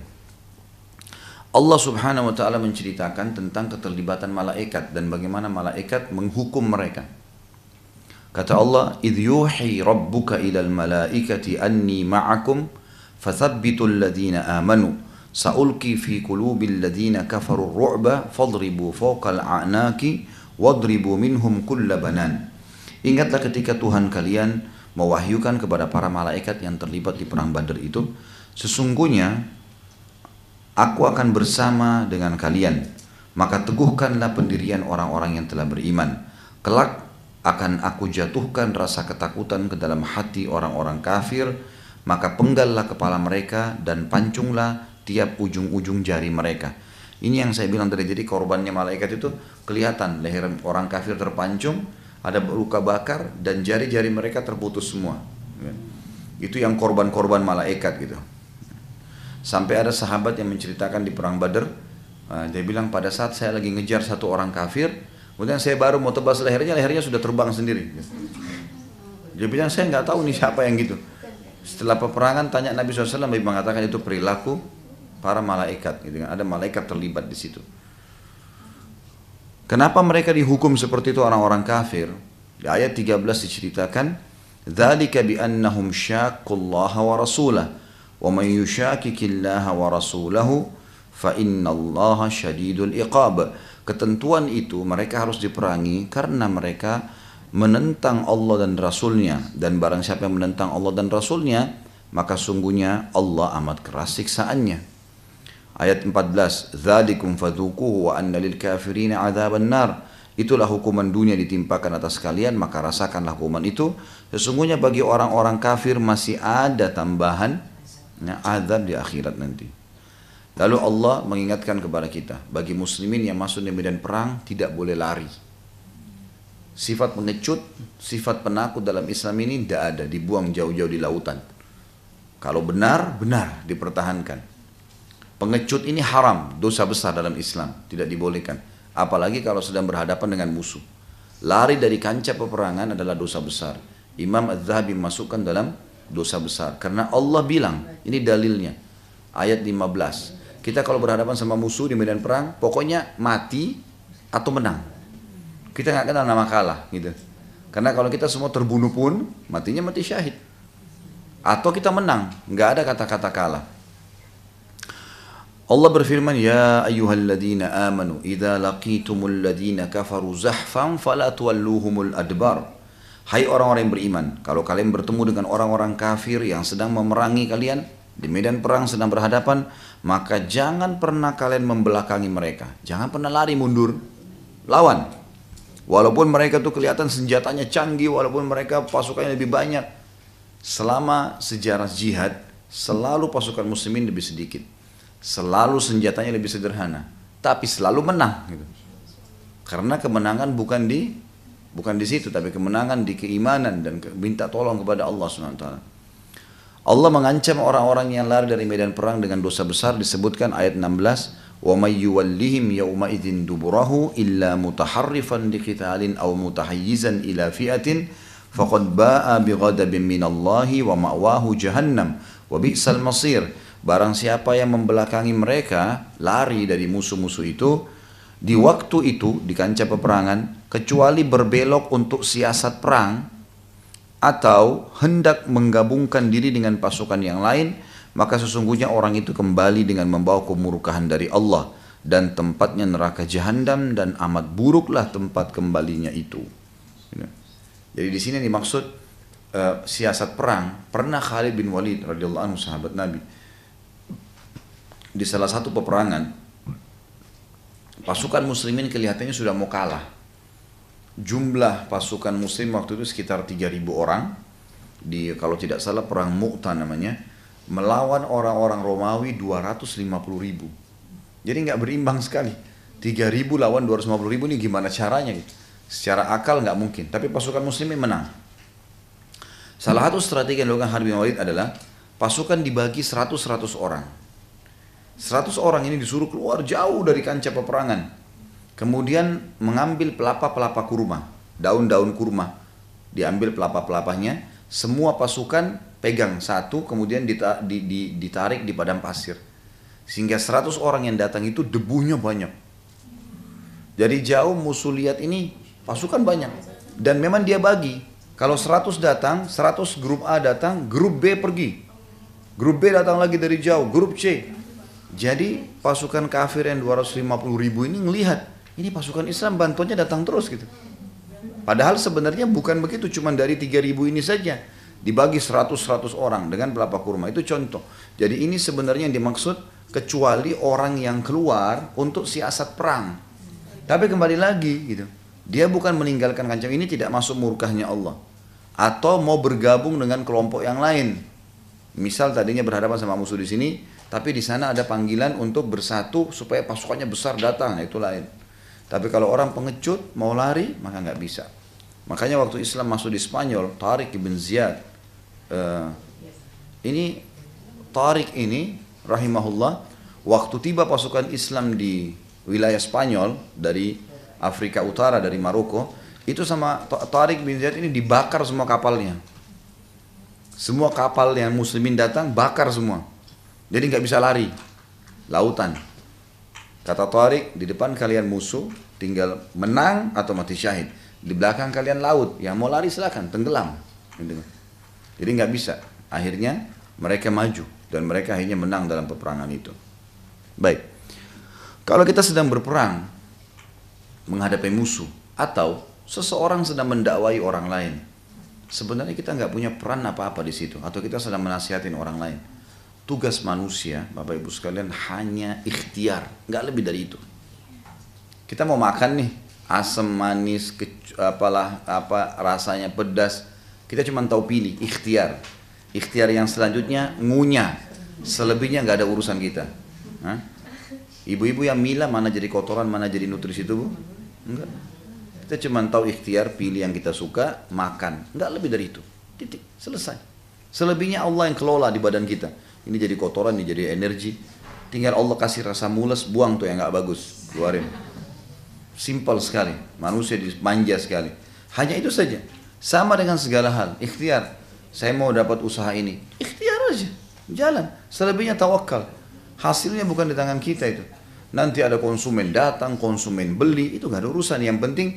Allah subhanahu wa ta'ala menceritakan tentang keterlibatan malaikat dan bagaimana malaikat menghukum mereka. Kata Allah, "Idh yuhi rabbuka ilal malaikati anni ma'akum fathabbitul ladhina amanu sa'ulki fi qulubil ladhina kafarur ru'ba fadribu fawqal a'naki wadribu minhum kulla banan." Ingatlah ketika Tuhan kalian mewahyukan kepada para malaikat yang terlibat di perang Badar itu, sesungguhnya aku akan bersama dengan kalian, maka teguhkanlah pendirian orang-orang yang telah beriman. Kelak akan aku jatuhkan rasa ketakutan ke dalam hati orang-orang kafir, maka penggallah kepala mereka dan pancunglah tiap ujung-ujung jari mereka. Ini yang saya bilang tadi, jadi korbannya malaikat itu kelihatan, leher orang kafir terpancung, ada luka bakar dan jari-jari mereka terputus semua. Itu yang korban-korban malaikat gitu. Sampai ada sahabat yang menceritakan di perang Badar, dia bilang pada saat saya lagi ngejar satu orang kafir, kemudian saya baru mau tebas lehernya sudah terbang sendiri. Dia bilang saya nggak tahu nih siapa yang gitu. Setelah peperangan tanya Nabi SAW, Nabi mengatakan itu perilaku para malaikat. Gitu kan. Ada malaikat terlibat di situ. Kenapa mereka dihukum seperti itu orang-orang kafir? Di ayat 13 diceritakan, "Dzalika bi annahum syaqqullaha wa rasulahu, wa man yushaqiqillaha wa rasulahu fa innallaha syadidul iqab." Ketentuan itu mereka harus diperangi karena mereka menentang Allah dan Rasulnya, dan barang siapa yang menentang Allah dan Rasulnya maka sungguhnya Allah amat keras siksaannya. Ayat 14, "Dzalikum fadzuquhu wa anna lil kafirina 'adzaban nar." Itulah hukuman dunia ditimpakan atas kalian, maka rasakanlah hukuman itu. Sesungguhnya bagi orang-orang kafir masih ada tambahan azab di akhirat nanti. Lalu Allah mengingatkan kepada kita, bagi muslimin yang masuk di medan perang tidak boleh lari. Sifat pengecut, sifat penakut dalam Islam ini tidak ada, dibuang jauh-jauh di lautan. Kalau benar, benar dipertahankan. Pengecut ini haram, dosa besar dalam Islam, tidak dibolehkan. Apalagi kalau sedang berhadapan dengan musuh. Lari dari kancah peperangan adalah dosa besar. Imam Az-Zahabi masukkan dalam dosa besar. Karena Allah bilang, ini dalilnya. Ayat 15. Kita kalau berhadapan sama musuh di medan perang, pokoknya mati atau menang. Kita nggak kenal nama kalah gitu. Karena kalau kita semua terbunuh pun, matinya mati syahid. Atau kita menang, nggak ada kata-kata kalah. Allah berfirman, "Ya ayyuhalladzina amanu idza laqitumul ladzina kafaru zahfan fala tuwalluhumul adbar." Hai orang-orang yang beriman, kalau kalian bertemu dengan orang-orang kafir yang sedang memerangi kalian di medan perang sedang berhadapan, maka jangan pernah kalian membelakangi mereka. Jangan pernah lari mundur. Lawan. Walaupun mereka tuh kelihatan senjatanya canggih, walaupun mereka pasukannya lebih banyak. Selama sejarah jihad, selalu pasukan muslimin lebih sedikit. Selalu senjatanya lebih sederhana, tapi selalu menang gitu. Karena kemenangan bukan di situ, tapi kemenangan di keimanan dan minta tolong kepada Allah SWT. Allah mengancam orang-orang yang lari dari medan perang dengan dosa besar, disebutkan ayat 16, "Wa may yuwallihim yawma idzin duburahu illa mutaharrifan liqitalin aw mutahayyizan ila fi'atin faqad ba'a bighadabin minallahi wa ma'wahu jahannam wa bi'sal masir." Barang siapa yang membelakangi mereka, lari dari musuh-musuh itu, di waktu itu, di kancah peperangan, kecuali berbelok untuk siasat perang, atau hendak menggabungkan diri dengan pasukan yang lain, maka sesungguhnya orang itu kembali dengan membawa kemurkaan dari Allah, dan tempatnya neraka jahanam, dan amat buruklah tempat kembalinya itu. Jadi di sini dimaksud siasat perang. Pernah Khalid bin Walid radhiyallahu anhu, sahabat Nabi, di salah satu peperangan, pasukan muslimin kelihatannya sudah mau kalah. Jumlah pasukan muslim waktu itu sekitar 3.000 orang. Kalau tidak salah perang Mu'tah namanya. Melawan orang-orang Romawi 250.000. Jadi nggak berimbang sekali. 3.000 lawan 250.000 ini gimana caranya gitu. Secara akal nggak mungkin. Tapi pasukan muslimin menang. Salah satu strategi yang dilakukan Khalid bin Walid adalah pasukan dibagi 100-100 orang. 100 orang ini disuruh keluar jauh dari kancah peperangan. Kemudian mengambil pelapa-pelapa kurma, daun-daun kurma. Diambil pelapa-pelapanya, semua pasukan pegang satu, kemudian ditarik di padang pasir. Sehingga 100 orang yang datang itu debunya banyak. Dari jauh musuh lihat ini pasukan banyak. Dan memang dia bagi. Kalau 100 datang, 100 grup A datang, grup B pergi. Grup B datang lagi dari jauh, grup C. Jadi pasukan kafir yang 250.000 ini ngelihat, ini pasukan Islam bantuannya datang terus gitu. Padahal sebenarnya bukan begitu, cuma dari 3.000 ini saja. Dibagi 100-100 orang dengan pelapa kurma, itu contoh. Jadi ini sebenarnya yang dimaksud kecuali orang yang keluar untuk siasat perang. Tapi kembali lagi gitu, dia bukan meninggalkan kancah ini, tidak masuk murkahnya Allah. Atau mau bergabung dengan kelompok yang lain. Misal tadinya berhadapan sama musuh di sini, tapi di sana ada panggilan untuk bersatu supaya pasukannya besar datang, itu lain. Tapi kalau orang pengecut mau lari, maka nggak bisa. Makanya waktu Islam masuk di Spanyol, Tariq ibn Ziyad, Tariq ini rahimahullah, waktu tiba pasukan Islam di wilayah Spanyol dari Afrika Utara, dari Maroko, itu sama Tariq bin Ziyad ini dibakar semua kapalnya. Semua kapal yang muslimin datang bakar semua. Jadi nggak bisa lari, lautan. Kata Tariq, di depan kalian musuh, tinggal menang atau mati syahid. Di belakang kalian laut, yang mau lari silakan, tenggelam. Jadi nggak bisa. Akhirnya mereka maju dan mereka akhirnya menang dalam peperangan itu. Baik, kalau kita sedang berperang menghadapi musuh atau seseorang sedang mendakwai orang lain, sebenarnya kita nggak punya peran apa-apa di situ, atau kita sedang menasihatin orang lain. Tugas manusia, Bapak Ibu sekalian, hanya ikhtiar, nggak lebih dari itu. Kita mau makan nih, asam, manis, apa rasanya pedas, kita cuma tahu pilih, ikhtiar. Ikhtiar yang selanjutnya ngunyah, selebihnya nggak ada urusan kita. Hah? Ibu-ibu yang milah mana jadi kotoran, mana jadi nutrisi tubuh? Enggak. Kita cuma tahu ikhtiar, pilih yang kita suka, makan, nggak lebih dari itu. Titik, selesai. Selebihnya Allah yang kelola di badan kita. Ini jadi kotoran, ini jadi energi. Tinggal Allah kasih rasa mules, buang tuh yang nggak bagus, keluarin. Simpel sekali, manusia dimanja sekali. Hanya itu saja. Sama dengan segala hal, ikhtiar. Saya mau dapat usaha ini, ikhtiar aja, jalan. Selebihnya tawakal. Hasilnya bukan di tangan kita itu. Nanti ada konsumen datang, konsumen beli, itu gak ada urusan. Yang penting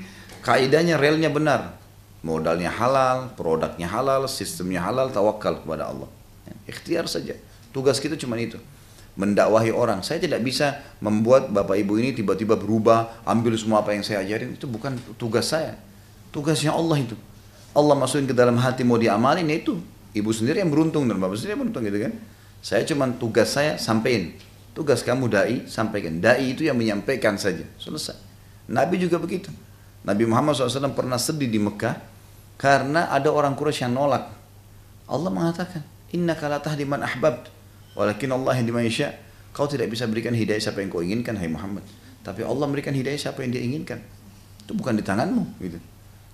kaidahnya, relnya benar. Modalnya halal, produknya halal, sistemnya halal, tawakal kepada Allah. Ikhtiar saja. Tugas kita cuma itu. Mendakwahi orang. Saya tidak bisa membuat bapak ibu ini tiba-tiba berubah, ambil semua apa yang saya ajarin. Itu bukan tugas saya. Tugasnya Allah itu. Allah masukin ke dalam hati mau diamalin, itu. Ibu sendiri yang beruntung dan bapak sendiri yang beruntung gitu kan. Saya cuma tugas saya sampein. Tugas kamu dai, sampaikan. Dai itu yang menyampaikan saja. Selesai. Nabi juga begitu. Nabi Muhammad SAW pernah sedih di Mekah karena ada orang Quraisy yang nolak. Allah mengatakan, innaka la tahdi man ahbabt, walakin Allah yahdi man yasha. Kau tidak bisa berikan hidayah siapa yang kau inginkan, hai Muhammad. Tapi Allah memberikan hidayah siapa yang dia inginkan. Itu bukan di tanganmu. Gitu.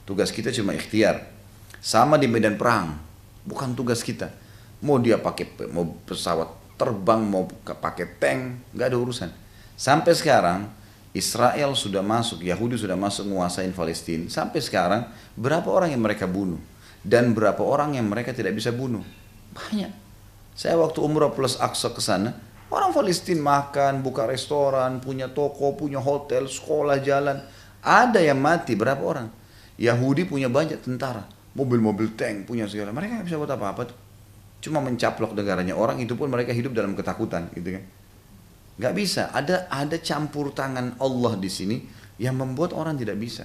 Tugas kita cuma ikhtiar. Sama di medan perang. Bukan tugas kita. Mau dia pakai mau pesawat terbang, mau pakai tank, nggak ada urusan. Sampai sekarang Israel sudah masuk, Yahudi sudah masuk menguasai Palestina. Sampai sekarang berapa orang yang mereka bunuh dan berapa orang yang mereka tidak bisa bunuh? Banyak. Saya waktu umrah plus Aqsa ke sana, orang Palestina makan, buka restoran, punya toko, punya hotel, sekolah, jalan. Ada yang mati berapa orang? Yahudi punya banyak tentara, mobil-mobil tank, punya segala. Mereka nggak bisa buat apa-apa tuh. Cuma mencaplok negaranya orang, itu pun mereka hidup dalam ketakutan, gitu kan? Gak bisa. Ada campur tangan Allah di sini yang membuat orang tidak bisa.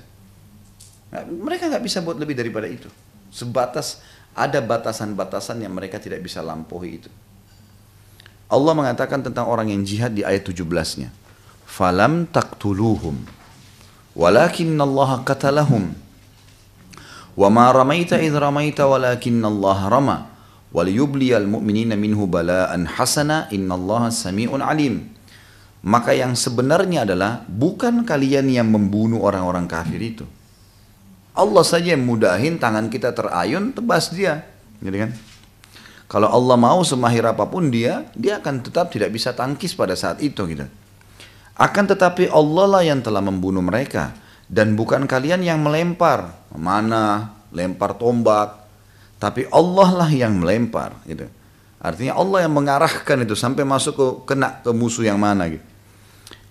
Mereka gak bisa buat lebih daripada itu. Sebatas ada batasan-batasan yang mereka tidak bisa lampaui itu. Allah mengatakan tentang orang yang jihad di ayat 17-nya. Falam taqtuluhum, walakinnallaha qatalahum. Wa ma ramaita idh ramaita walakinnallaha rama. Waliyubliyal mu'minina minhu bala'an hasana innallaha sami'un alim. Maka yang sebenarnya adalah bukan kalian yang membunuh orang-orang kafir itu. Allah saja yang mudahin, tangan kita terayun, tebas dia. Gitu kan? Kalau Allah mau semahir apapun dia akan tetap tidak bisa tangkis pada saat itu gitu. Akan tetapi Allah lah yang telah membunuh mereka dan bukan kalian yang melempar, memanah, lempar tombak. Tapi Allah lah yang melempar, gitu. Artinya Allah yang mengarahkan itu sampai masuk kena ke musuh yang mana, gitu.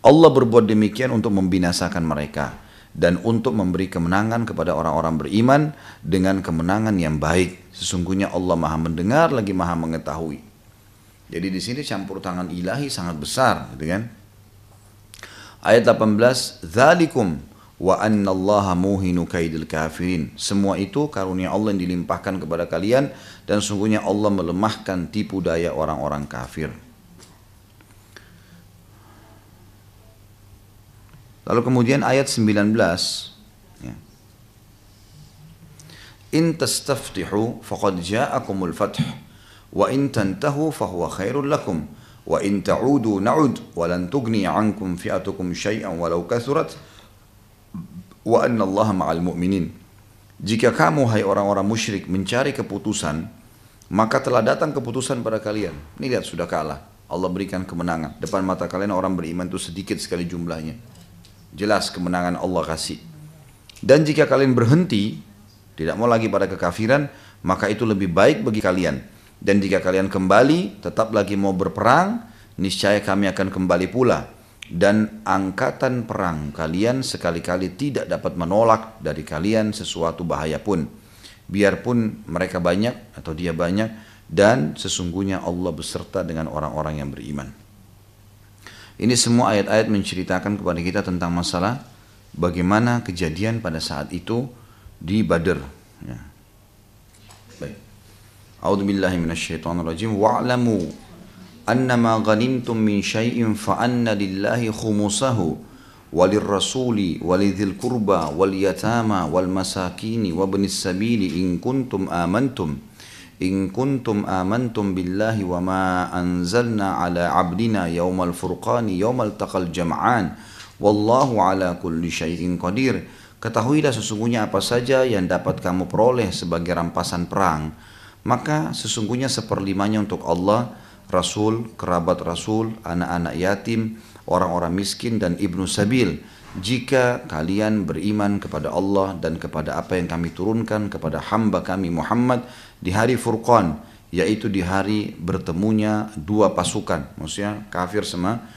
Allah berbuat demikian untuk membinasakan mereka dan untuk memberi kemenangan kepada orang-orang beriman dengan kemenangan yang baik. Sesungguhnya Allah Maha mendengar lagi Maha mengetahui. Jadi di sini campur tangan ilahi sangat besar, gitu kan? Ayat 18, "Dzalikum wa annallaha muhinu kaidil kafirin." Semua itu karunia Allah yang dilimpahkan kepada kalian dan sungguhnya Allah melemahkan tipu daya orang-orang kafir. Lalu kemudian ayat 19 ya. In tastaftihu faqad ja'akumul fath wa in tantahu fahuwa khairul lakum wa in ta'udu na'ud wa lan tughni 'ankum fi'atukum syai'an walau kathurat wa anna Allah ma'al mu'minin. Jika kamu hai orang-orang musyrik mencari keputusan, maka telah datang keputusan pada kalian. Ini lihat sudah kalah. Allah berikan kemenangan. Depan mata kalian orang beriman itu sedikit sekali jumlahnya. Jelas kemenangan Allah kasih. Dan jika kalian berhenti, tidak mau lagi pada kekafiran, maka itu lebih baik bagi kalian. Dan jika kalian kembali, tetap lagi mau berperang, niscaya kami akan kembali pula. Dan angkatan perang kalian sekali-kali tidak dapat menolak dari kalian sesuatu bahaya pun, biarpun mereka banyak atau dia banyak, dan sesungguhnya Allah beserta dengan orang-orang yang beriman. Ini semua ayat-ayat menceritakan kepada kita tentang masalah bagaimana kejadian pada saat itu di Badr. Ya. Baik. A'udzubillahi minasyaitonirrajim. Wa'lamu annama ghanimtum min syai'in fa anna lillahi khumusahu walirrasuli walidhil qurba wal yatama wal masakini wabnis sabili in kuntum amantum billahi wa ma anzalna ala abdina yawmal furqani yawmal taqal jam'an wallahu ala kulli syai'in qadir. Ketahuilah sesungguhnya apa saja yang dapat kamu peroleh sebagai rampasan perang, maka sesungguhnya seperlimanya untuk Allah, Rasul, kerabat Rasul, anak-anak yatim, orang-orang miskin dan ibnu sabil, jika kalian beriman kepada Allah dan kepada apa yang kami turunkan kepada hamba kami Muhammad di hari Furqan, yaitu di hari bertemunya dua pasukan, maksudnya kafir sama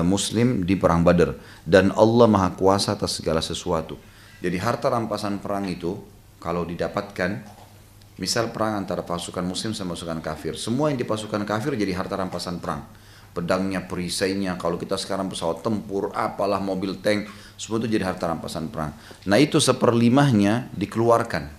Muslim di perang Badar, dan Allah Maha Kuasa atas segala sesuatu. Jadi harta rampasan perang itu kalau didapatkan, misal perang antara pasukan Muslim sama pasukan kafir, semua yang di pasukan kafir jadi harta rampasan perang. Pedangnya, perisainya, kalau kita sekarang pesawat tempur, apalah mobil tank, semua itu jadi harta rampasan perang. Nah itu seperlimahnya dikeluarkan,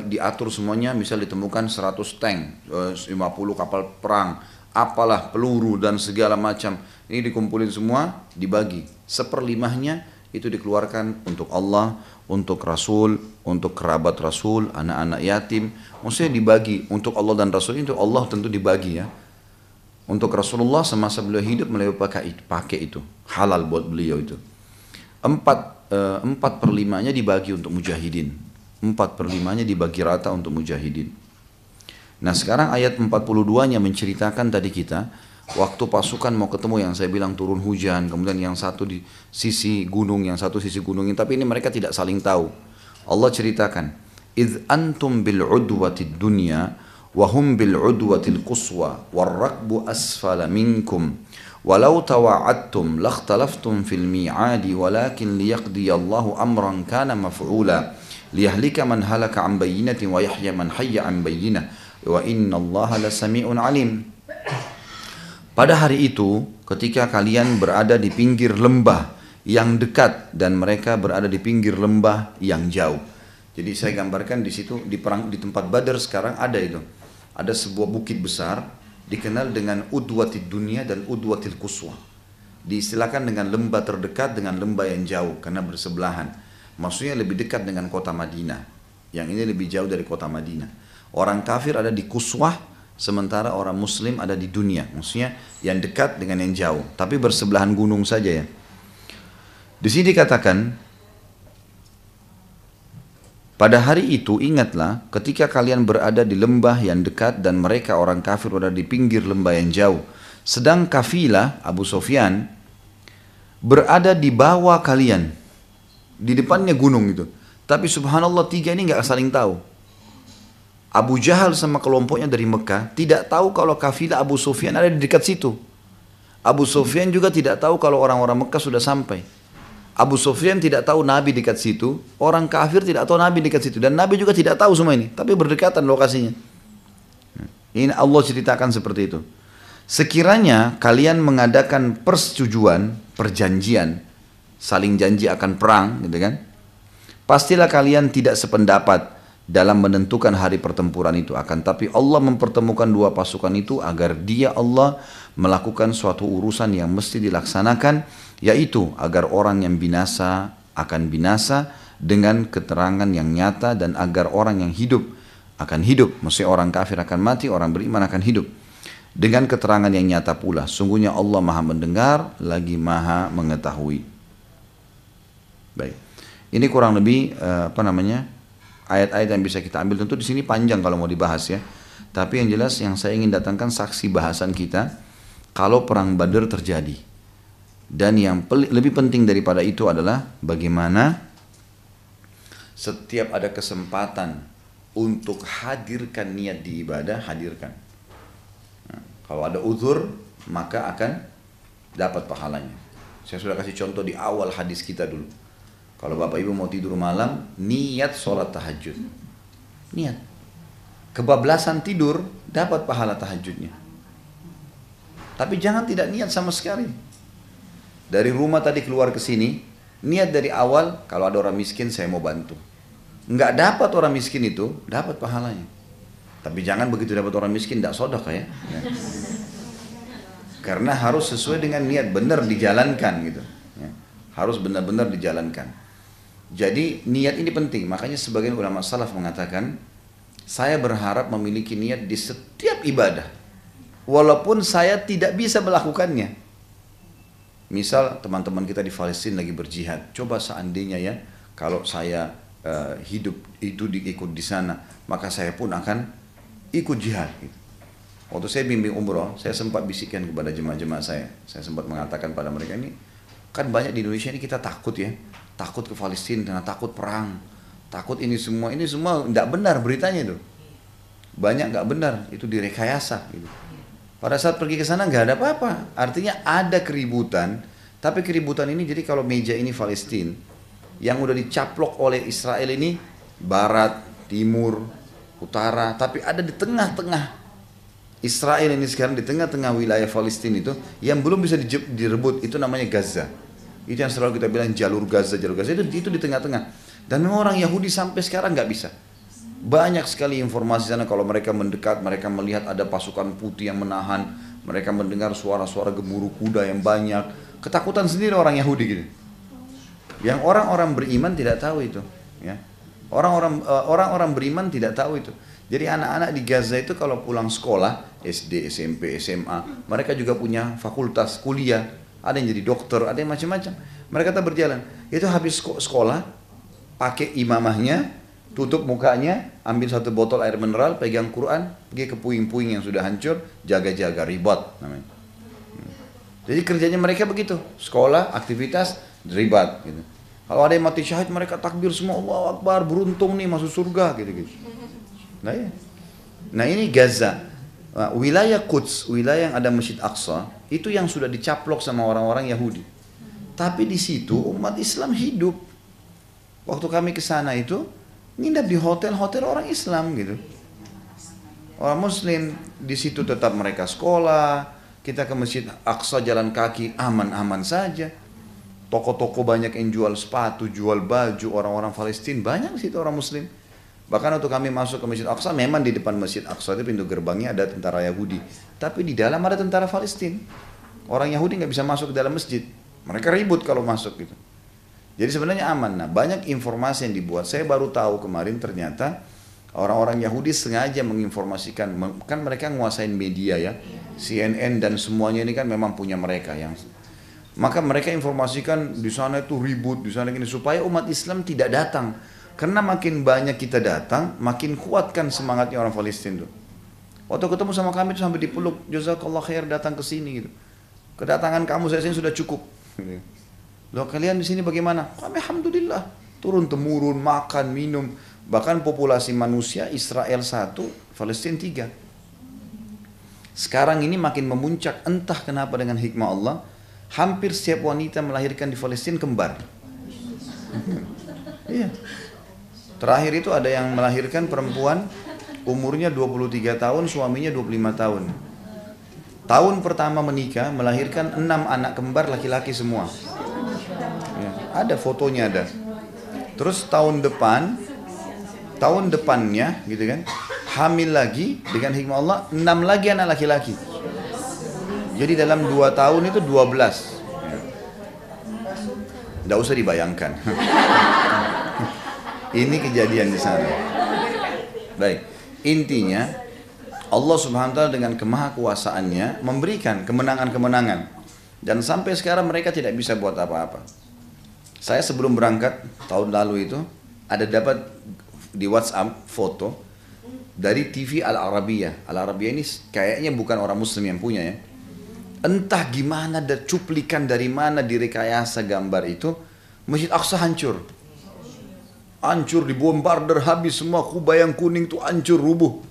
diatur semuanya, misal ditemukan 100 tank, 50 kapal perang, apalah peluru dan segala macam, ini dikumpulin semua, dibagi. Seperlimahnya itu dikeluarkan untuk Allah, untuk Rasul, untuk kerabat Rasul, anak-anak yatim, maksudnya dibagi untuk Allah dan Rasul. Itu Allah tentu dibagi ya. Untuk Rasulullah semasa beliau hidup beliau pakai itu, halal buat beliau itu. 4/5-nya dibagi untuk mujahidin, 4/5-nya dibagi rata untuk mujahidin. Nah sekarang ayat 42-nya menceritakan tadi kita, waktu pasukan mau ketemu yang saya bilang turun hujan, kemudian yang satu di sisi gunung, yang satu sisi gunung, tapi ini mereka tidak saling tahu. Allah ceritakan, "Idz antum bil udwatid dunya wa hum bil udwatil quswa warrakbu asfala minkum walau tawa'adtum lakhtalaftum fil mi'adi walakin liyaqdiyallahu amran kana maf'ula liyahlika man halaka an bayyinatin wa yahya man hayya an bayyinah wa innallaha lasami'un alim." Pada hari itu, ketika kalian berada di pinggir lembah yang dekat dan mereka berada di pinggir lembah yang jauh. Jadi saya gambarkan di situ di tempat Badar sekarang ada itu. Ada sebuah bukit besar dikenal dengan udwatid dunia dan udwatil quswa. Diistilahkan dengan lembah terdekat dengan lembah yang jauh karena bersebelahan. Maksudnya lebih dekat dengan kota Madinah. Yang ini lebih jauh dari kota Madinah. Orang kafir ada di Quswah, sementara orang Muslim ada di dunia. Maksudnya yang dekat dengan yang jauh, tapi bersebelahan gunung saja ya. Di sini dikatakan, pada hari itu ingatlah ketika kalian berada di lembah yang dekat dan mereka orang kafir berada di pinggir lembah yang jauh. Sedang kafilah Abu Sufyan berada di bawah kalian, di depannya gunung itu. Tapi subhanallah tiga ini nggak saling tahu. Abu Jahal sama kelompoknya dari Mekah tidak tahu kalau kafilah Abu Sufyan ada di dekat situ. Abu Sufyan juga tidak tahu kalau orang-orang Mekah sudah sampai. Abu Sufyan tidak tahu Nabi dekat situ, orang kafir tidak tahu Nabi dekat situ, dan Nabi juga tidak tahu semua ini, tapi berdekatan lokasinya. Ini Allah ceritakan seperti itu. Sekiranya kalian mengadakan persetujuan, perjanjian, saling janji akan perang, gitu kan? Pastilah kalian tidak sependapat dalam menentukan hari pertempuran itu. Akan tapi Allah mempertemukan dua pasukan itu agar Dia Allah melakukan suatu urusan yang mesti dilaksanakan, yaitu agar orang yang binasa akan binasa dengan keterangan yang nyata, dan agar orang yang hidup akan hidup. Maksudnya orang kafir akan mati, orang beriman akan hidup dengan keterangan yang nyata pula. Sungguhnya Allah Maha mendengar lagi Maha mengetahui. Baik, ini kurang lebih ayat-ayat yang bisa kita ambil. Tentu di sini panjang kalau mau dibahas ya. Tapi yang jelas yang saya ingin datangkan saksi bahasan kita kalau perang Badar terjadi. Dan yang lebih penting daripada itu adalah bagaimana setiap ada kesempatan untuk hadirkan niat di ibadah, hadirkan. Nah, kalau ada uzur, maka akan dapat pahalanya. Saya sudah kasih contoh di awal hadis kita dulu. Kalau Bapak Ibu mau tidur malam, niat sholat tahajud. Niat. Kebablasan tidur, dapat pahala tahajudnya. Tapi jangan tidak niat sama sekali. Dari rumah tadi keluar ke sini, niat dari awal, kalau ada orang miskin saya mau bantu. Enggak dapat orang miskin itu, dapat pahalanya. Tapi jangan begitu dapat orang miskin tidak sedekah ya. Karena harus sesuai dengan niat, benar dijalankan gitu. Ya. Harus benar-benar dijalankan. Jadi niat ini penting. Makanya sebagian ulama salaf mengatakan, saya berharap memiliki niat di setiap ibadah, walaupun saya tidak bisa melakukannya. Misal teman-teman kita di Palestina lagi berjihad, coba seandainya ya, kalau saya hidup itu diikut di sana, maka saya pun akan ikut jihad. Gitu. Waktu saya bimbing umroh, saya sempat bisikkan kepada jemaah-jemaah saya sempat mengatakan pada mereka, ini kan banyak di Indonesia ini kita takut ya, takut ke Palestina, takut perang, takut ini semua tidak benar beritanya itu, banyak nggak benar, itu direkayasa. Gitu. Pada saat pergi ke sana nggak ada apa-apa, artinya ada keributan, tapi keributan ini jadi kalau meja ini Palestina, yang udah dicaplok oleh Israel ini barat, timur, utara, tapi ada di tengah-tengah. Israel ini sekarang di tengah-tengah wilayah Palestina itu yang belum bisa direbut, itu namanya Gaza. Itu yang selalu kita bilang jalur Gaza itu di tengah-tengah. Dan memang orang Yahudi sampai sekarang nggak bisa. Banyak sekali informasi sana kalau mereka mendekat, mereka melihat ada pasukan putih yang menahan, mereka mendengar suara-suara gemuruh kuda yang banyak. Ketakutan sendiri orang Yahudi gitu. Yang orang-orang beriman tidak tahu itu, ya. Orang-orang beriman tidak tahu itu. Jadi anak-anak di Gaza itu kalau pulang sekolah, SD, SMP, SMA, mereka juga punya fakultas, kuliah, ada yang jadi dokter, ada yang macam-macam. Mereka tetap berjalan. Itu habis sekolah, pakai imamahnya, tutup mukanya, ambil satu botol air mineral, pegang Quran, pergi ke puing-puing yang sudah hancur, jaga-jaga, ribat namanya. Jadi kerjanya mereka begitu, sekolah, aktivitas, ribat. Gitu. Kalau ada yang mati syahid, mereka takbir semua, Allahu Akbar, beruntung nih masuk surga, gitu-gitu. Nah ini Gaza, wilayah Quds, wilayah yang ada Masjid Aqsa, itu yang sudah dicaplok sama orang-orang Yahudi. Tapi di situ umat Islam hidup. Waktu kami ke sana itu, nginap di hotel-hotel orang Islam gitu. Orang Muslim di situ tetap mereka sekolah, kita ke Masjid Aqsa jalan kaki aman-aman saja. Toko-toko banyak yang jual sepatu, jual baju, orang-orang Palestina banyak di situ orang Muslim. Bahkan waktu kami masuk ke Masjid Aqsa, memang di depan Masjid Aqsa itu pintu gerbangnya ada tentara Yahudi. Tapi di dalam ada tentara Palestina. Orang Yahudi nggak bisa masuk ke dalam masjid. Mereka ribut kalau masuk gitu. Jadi sebenarnya aman. Nah, banyak informasi yang dibuat. Saya baru tahu kemarin ternyata orang-orang Yahudi sengaja menginformasikan. Kan mereka nguasain media ya. CNN dan semuanya ini kan memang punya mereka yang. Maka mereka informasikan di sana itu ribut, di sana gini supaya umat Islam tidak datang. Karena makin banyak kita datang, makin kuatkan semangatnya orang Palestina itu. Waktu ketemu sama kami itu sampai dipeluk, jazakallah khair datang ke sini gitu. Kedatangan kamu saya sini sudah cukup. Loh kalian di sini bagaimana? Kami alhamdulillah turun temurun, makan, minum. Bahkan populasi manusia Israel 1, Palestina 3. Sekarang ini makin memuncak, entah kenapa dengan hikmah Allah, hampir setiap wanita melahirkan di Palestina kembar. Iya. Terakhir itu ada yang melahirkan perempuan umurnya 23 tahun, suaminya 25 tahun. Tahun pertama menikah melahirkan 6 anak kembar laki-laki semua. Ya, ada fotonya ada. Terus tahun depannya gitu kan, hamil lagi dengan hikmah Allah 6 lagi anak laki-laki. Jadi dalam 2 tahun itu 12. Tidak usah dibayangkan. Ini kejadian di sana. Baik, intinya Allah Subhanahu wa taala dengan kemahakuasaannya memberikan kemenangan-kemenangan dan sampai sekarang mereka tidak bisa buat apa-apa. Saya sebelum berangkat tahun lalu itu ada dapat di WhatsApp foto dari TV Al Arabiyah. Al Arabiyah ini kayaknya bukan orang Muslim yang punya ya. Entah gimana ada cuplikan dari mana direkayasa gambar itu, Masjid Aqsa hancur. Hancur, dibombarder habis semua, Kuba yang kuning tuh hancur, rubuh.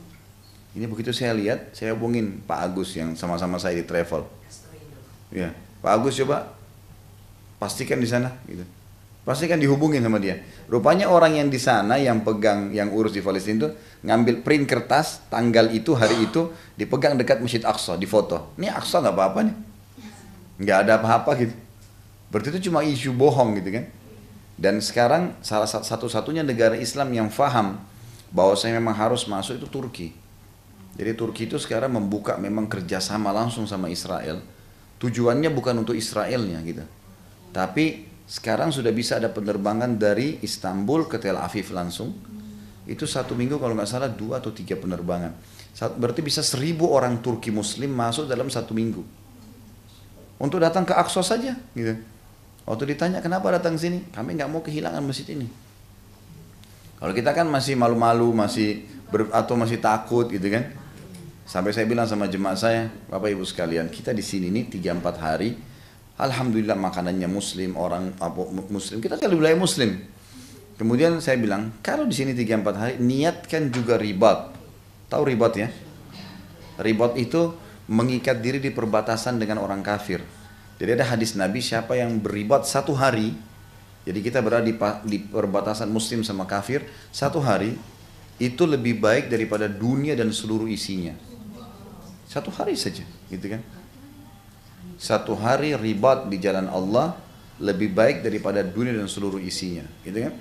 Ini begitu saya lihat, saya hubungin Pak Agus yang sama-sama saya di travel. Ya, Pak Agus coba pastikan di sana gitu. Pastikan dihubungin sama dia. Rupanya orang yang di sana yang pegang, yang urus di Palestina itu ngambil print kertas tanggal itu, hari itu dipegang dekat Masjid Aqsa, difoto. Ini Aqsa nggak apa-apa nih, nggak ada apa-apa gitu. Berarti itu cuma isu bohong gitu kan. Dan sekarang salah satu-satunya negara Islam yang faham bahwa saya memang harus masuk itu Turki. Jadi Turki itu sekarang membuka memang kerjasama langsung sama Israel. Tujuannya bukan untuk Israelnya gitu. Tapi sekarang sudah bisa ada penerbangan dari Istanbul ke Tel Aviv langsung. Itu 1 minggu kalau nggak salah 2 atau 3 penerbangan. Berarti bisa 1.000 orang Turki Muslim masuk dalam 1 minggu. Untuk datang ke Aqsa saja gitu. Waktu ditanya kenapa datang sini, kami nggak mau kehilangan masjid ini. Kalau kita kan masih malu-malu, atau masih takut gitu kan. Sampai saya bilang sama jemaah saya, Bapak Ibu sekalian, kita di sini nih 3-4 hari, alhamdulillah makanannya Muslim, orang Muslim, kita kan di wilayah Muslim. Kemudian saya bilang, kalau di sini 3-4 hari, niatkan juga ribat. Tahu ribat ya? Ribat itu mengikat diri di perbatasan dengan orang kafir. Jadi ada hadis Nabi, siapa yang beribat 1 hari, jadi kita berada di perbatasan Muslim sama kafir 1 hari, itu lebih baik daripada dunia dan seluruh isinya. 1 hari saja, gitu kan? 1 hari ribat di jalan Allah lebih baik daripada dunia dan seluruh isinya, gitu kan?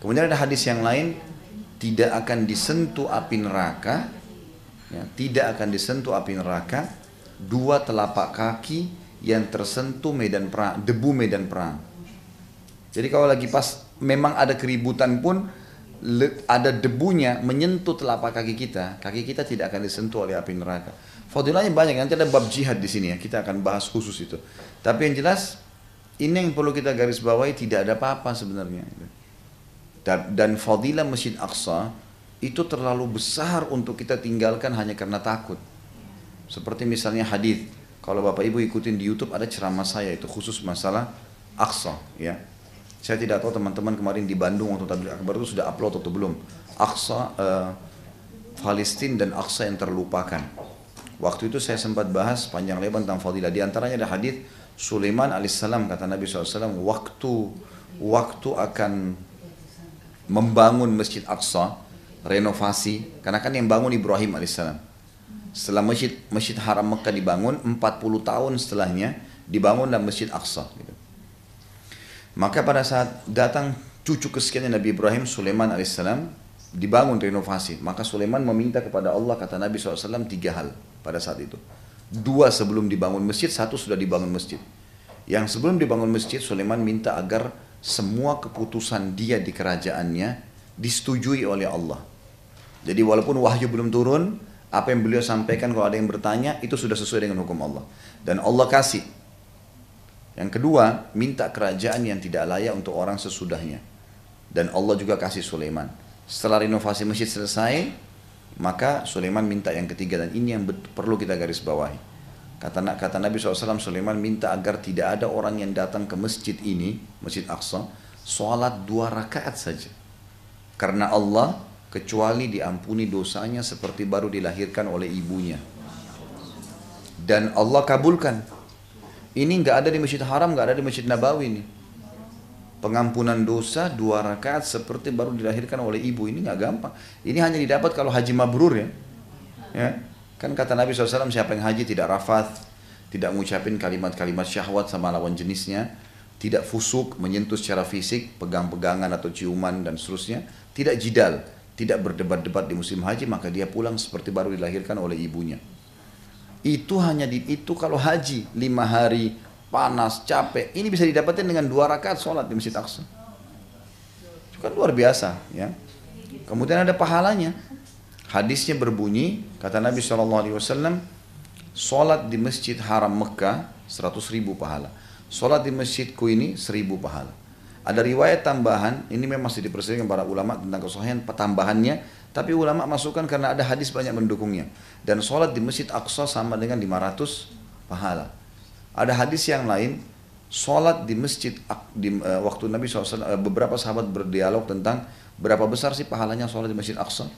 Kemudian ada hadis yang lain, tidak akan disentuh api neraka, ya, tidak akan disentuh api neraka 2 telapak kaki yang tersentuh medan perang, debu medan perang. Jadi kalau lagi pas memang ada keributan pun, ada debunya menyentuh telapak kaki kita tidak akan disentuh oleh api neraka. Fadilahnya banyak, nanti ada bab jihad di sini ya, kita akan bahas khusus itu. Tapi yang jelas, ini yang perlu kita garis bawahi, tidak ada apa-apa sebenarnya. Dan fadilah Masjid Aqsa itu terlalu besar untuk kita tinggalkan hanya karena takut. Seperti misalnya hadis, kalau Bapak Ibu ikutin di YouTube ada ceramah saya itu khusus masalah Aqsa, ya. Saya tidak tahu teman-teman kemarin di Bandung waktu Tabligh Akbar itu sudah upload atau belum. Aqsa, Palestina dan Aqsa yang terlupakan. Waktu itu saya sempat bahas panjang lebar tentang fadilah. Di antaranya ada hadis Sulaiman alaihissalam, kata Nabi SAW, waktu akan membangun Masjid Aqsa, renovasi, karena kan yang bangun Ibrahim alaihissalam. Setelah Masjid Haram Mekah dibangun, 40 tahun setelahnya dibangunlah Masjid Aqsa. Gitu. Maka pada saat datang cucu kesekiannya Nabi Ibrahim, Sulaiman alaihissalam, dibangun renovasi. Maka Sulaiman meminta kepada Allah, kata Nabi SAW, 3 hal pada saat itu. 2 sebelum dibangun masjid, 1 sudah dibangun masjid. Yang sebelum dibangun masjid, Sulaiman minta agar semua keputusan dia di kerajaannya disetujui oleh Allah. Jadi walaupun wahyu belum turun, apa yang beliau sampaikan kalau ada yang bertanya, itu sudah sesuai dengan hukum Allah. Dan Allah kasih. Yang kedua, minta kerajaan yang tidak layak untuk orang sesudahnya. Dan Allah juga kasih Sulaiman. Setelah renovasi masjid selesai, maka Sulaiman minta yang ketiga, dan ini yang perlu kita garis bawahi. Kata Nabi SAW, Sulaiman minta agar tidak ada orang yang datang ke masjid ini, Masjid Aqsa, sholat 2 rakaat saja. Karena Allah, kecuali diampuni dosanya seperti baru dilahirkan oleh ibunya. Dan Allah kabulkan. Ini nggak ada di Masjid Haram, nggak ada di Masjid Nabawi nih. Pengampunan dosa 2 rakaat seperti baru dilahirkan oleh ibu, ini nggak gampang. Ini hanya didapat kalau haji mabrur ya. Ya. Kan kata Nabi SAW, siapa yang haji tidak rafath, tidak mengucapin kalimat-kalimat syahwat sama lawan jenisnya, tidak fusuk, menyentuh secara fisik, pegang-pegangan atau ciuman dan seterusnya, tidak jidal, tidak berdebat-debat di musim haji, maka dia pulang seperti baru dilahirkan oleh ibunya. Itu hanya itu kalau haji 5 hari panas, capek, ini bisa didapatkan dengan 2 rakaat sholat di Masjid Aqsa. Itu kan luar biasa ya. Kemudian ada pahalanya. Hadisnya berbunyi, kata Nabi SAW, sholat di Masjid Haram Mekah 100.000 pahala. Sholat di masjidku ini 1.000 pahala. Ada riwayat tambahan, ini memang masih diperselisihkan para ulama tentang kesahihan tambahannya, tapi ulama masukkan karena ada hadis banyak mendukungnya. Dan sholat di Masjid Aqsa sama dengan 500 pahala. Ada hadis yang lain, sholat di masjid, waktu Nabi SAW, beberapa sahabat berdialog tentang berapa besar sih pahalanya sholat di Masjid Aqsa.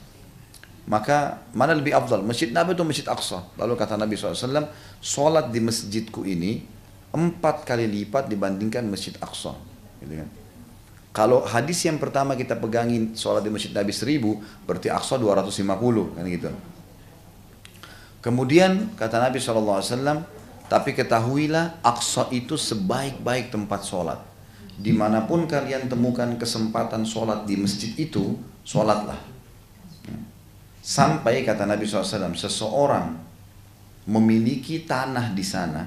Maka mana lebih afdal, Masjid Nabi atau Masjid Aqsa? Lalu kata Nabi SAW, sholat di masjidku ini 4 kali lipat dibandingkan Masjid Aqsa. Gitu kan? Kalau hadis yang pertama kita pegangin sholat di Masjid Nabi 1.000, berarti Aqsa 250 kan gitu. Kemudian kata Nabi SAW, tapi ketahuilah Aqsa itu sebaik-baik tempat sholat. Dimanapun kalian temukan kesempatan sholat di masjid itu, sholatlah. Sampai kata Nabi SAW, seseorang memiliki tanah di sana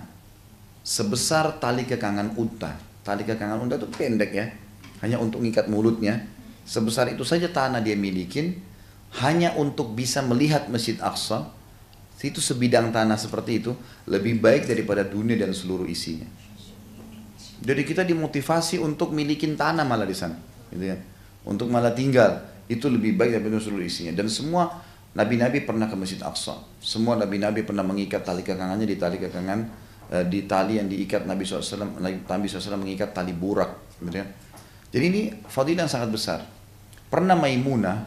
sebesar tali kekangan unta. Tali kekangan unta itu pendek ya, hanya untuk mengikat mulutnya. Sebesar itu saja tanah dia milikin, hanya untuk bisa melihat Masjid Aqsa. Itu sebidang tanah seperti itu lebih baik daripada dunia dan seluruh isinya. Jadi kita dimotivasi untuk milikin tanah malah di sana, gitu ya. Untuk malah tinggal itu lebih baik daripada seluruh isinya. Dan semua nabi-nabi pernah ke Masjid Aqsa. Semua nabi-nabi pernah mengikat tali kekangannya di tali kekangan, di tali yang diikat Nabi SAW. Nabi SAW mengikat tali burak, gitu ya. Jadi ini fadilah yang sangat besar. Pernah Maimunah,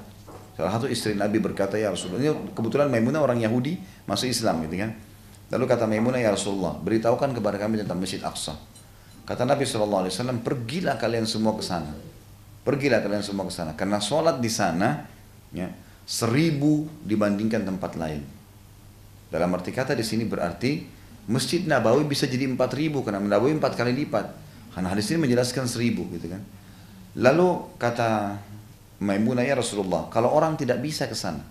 salah satu istri Nabi berkata, ya Rasulullah, ini kebetulan Maimunah orang Yahudi masuk Islam, gitu kan. Lalu kata Maimunah, ya Rasulullah, beritahukan kepada kami tentang Masjid Aqsa. Kata Nabi SAW, pergilah kalian semua ke sana. Pergilah kalian semua ke sana. Karena sholat di sana, ya, 1000 dibandingkan tempat lain. Dalam arti kata di sini berarti Masjid Nabawi bisa jadi 4000 karena Nabawi 4 kali lipat. Karena hadis ini menjelaskan 1000, gitu kan. Lalu kata Maimunah, ya Rasulullah, kalau orang tidak bisa ke sana,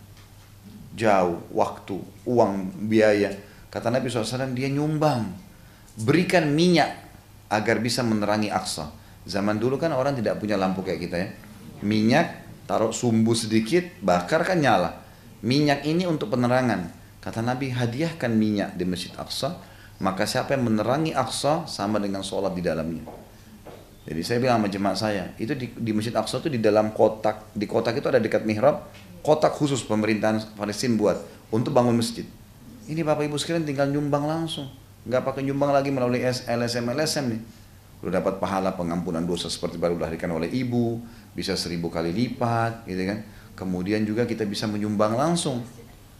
jauh, waktu, uang, biaya, kata Nabi SAW, dia nyumbang, berikan minyak agar bisa menerangi Aqsa. Zaman dulu kan orang tidak punya lampu kayak kita ya. Minyak, taruh sumbu sedikit, bakar kan nyala. Minyak ini untuk penerangan. Kata Nabi, hadiahkan minyak di Masjid Aqsa, maka siapa yang menerangi Aqsa sama dengan sholat di dalamnya. Jadi saya bilang sama jemaah saya, itu di Masjid Aqsa itu di dalam kotak, di kotak itu ada dekat mihrab, kotak khusus pemerintahan Palestina buat untuk bangun masjid. Ini Bapak Ibu sekalian tinggal nyumbang langsung, nggak pakai nyumbang lagi melalui LSM nih. Udah dapat pahala pengampunan dosa seperti baru dilahirkan oleh ibu, bisa 1000 kali lipat, gitu kan. Kemudian juga kita bisa menyumbang langsung.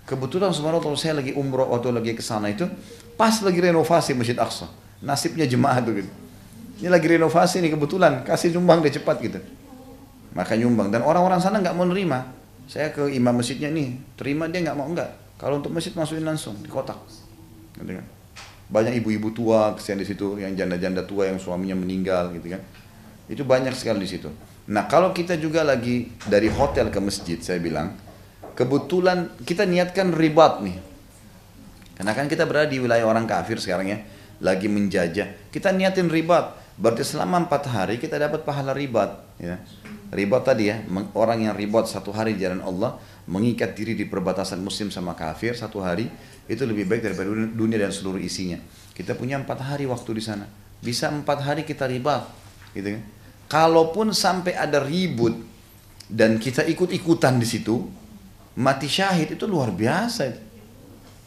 Kebetulan subhanallah saya lagi umroh waktu lagi ke sana itu, pas lagi renovasi Masjid Aqsa. Nasibnya jemaah tuh gitu. Ini lagi renovasi nih kebetulan, kasih nyumbang deh cepat gitu. Maka nyumbang, dan orang-orang sana nggak mau nerima. Saya ke imam masjidnya nih, terima, dia nggak mau, enggak. Kalau untuk masjid masukin langsung di kotak. Gitu kan. Banyak ibu-ibu tua kesian di situ, yang janda-janda tua yang suaminya meninggal gitu kan. Itu banyak sekali di situ. Nah, kalau kita juga lagi dari hotel ke masjid, saya bilang, kebetulan kita niatkan ribat nih. Karena kan kita berada di wilayah orang kafir sekarang ya, lagi menjajah. Kita niatin ribat. Berarti selama 4 hari kita dapat pahala ribat. Ya. Ribat tadi ya, orang yang ribat 1 hari di jalan Allah, mengikat diri di perbatasan muslim sama kafir 1 hari, itu lebih baik daripada dunia dan seluruh isinya. Kita punya 4 hari waktu di sana. Bisa 4 hari kita ribat. Gitu kan. Kalaupun sampai ada ribut dan kita ikut-ikutan di situ, mati syahid itu luar biasa.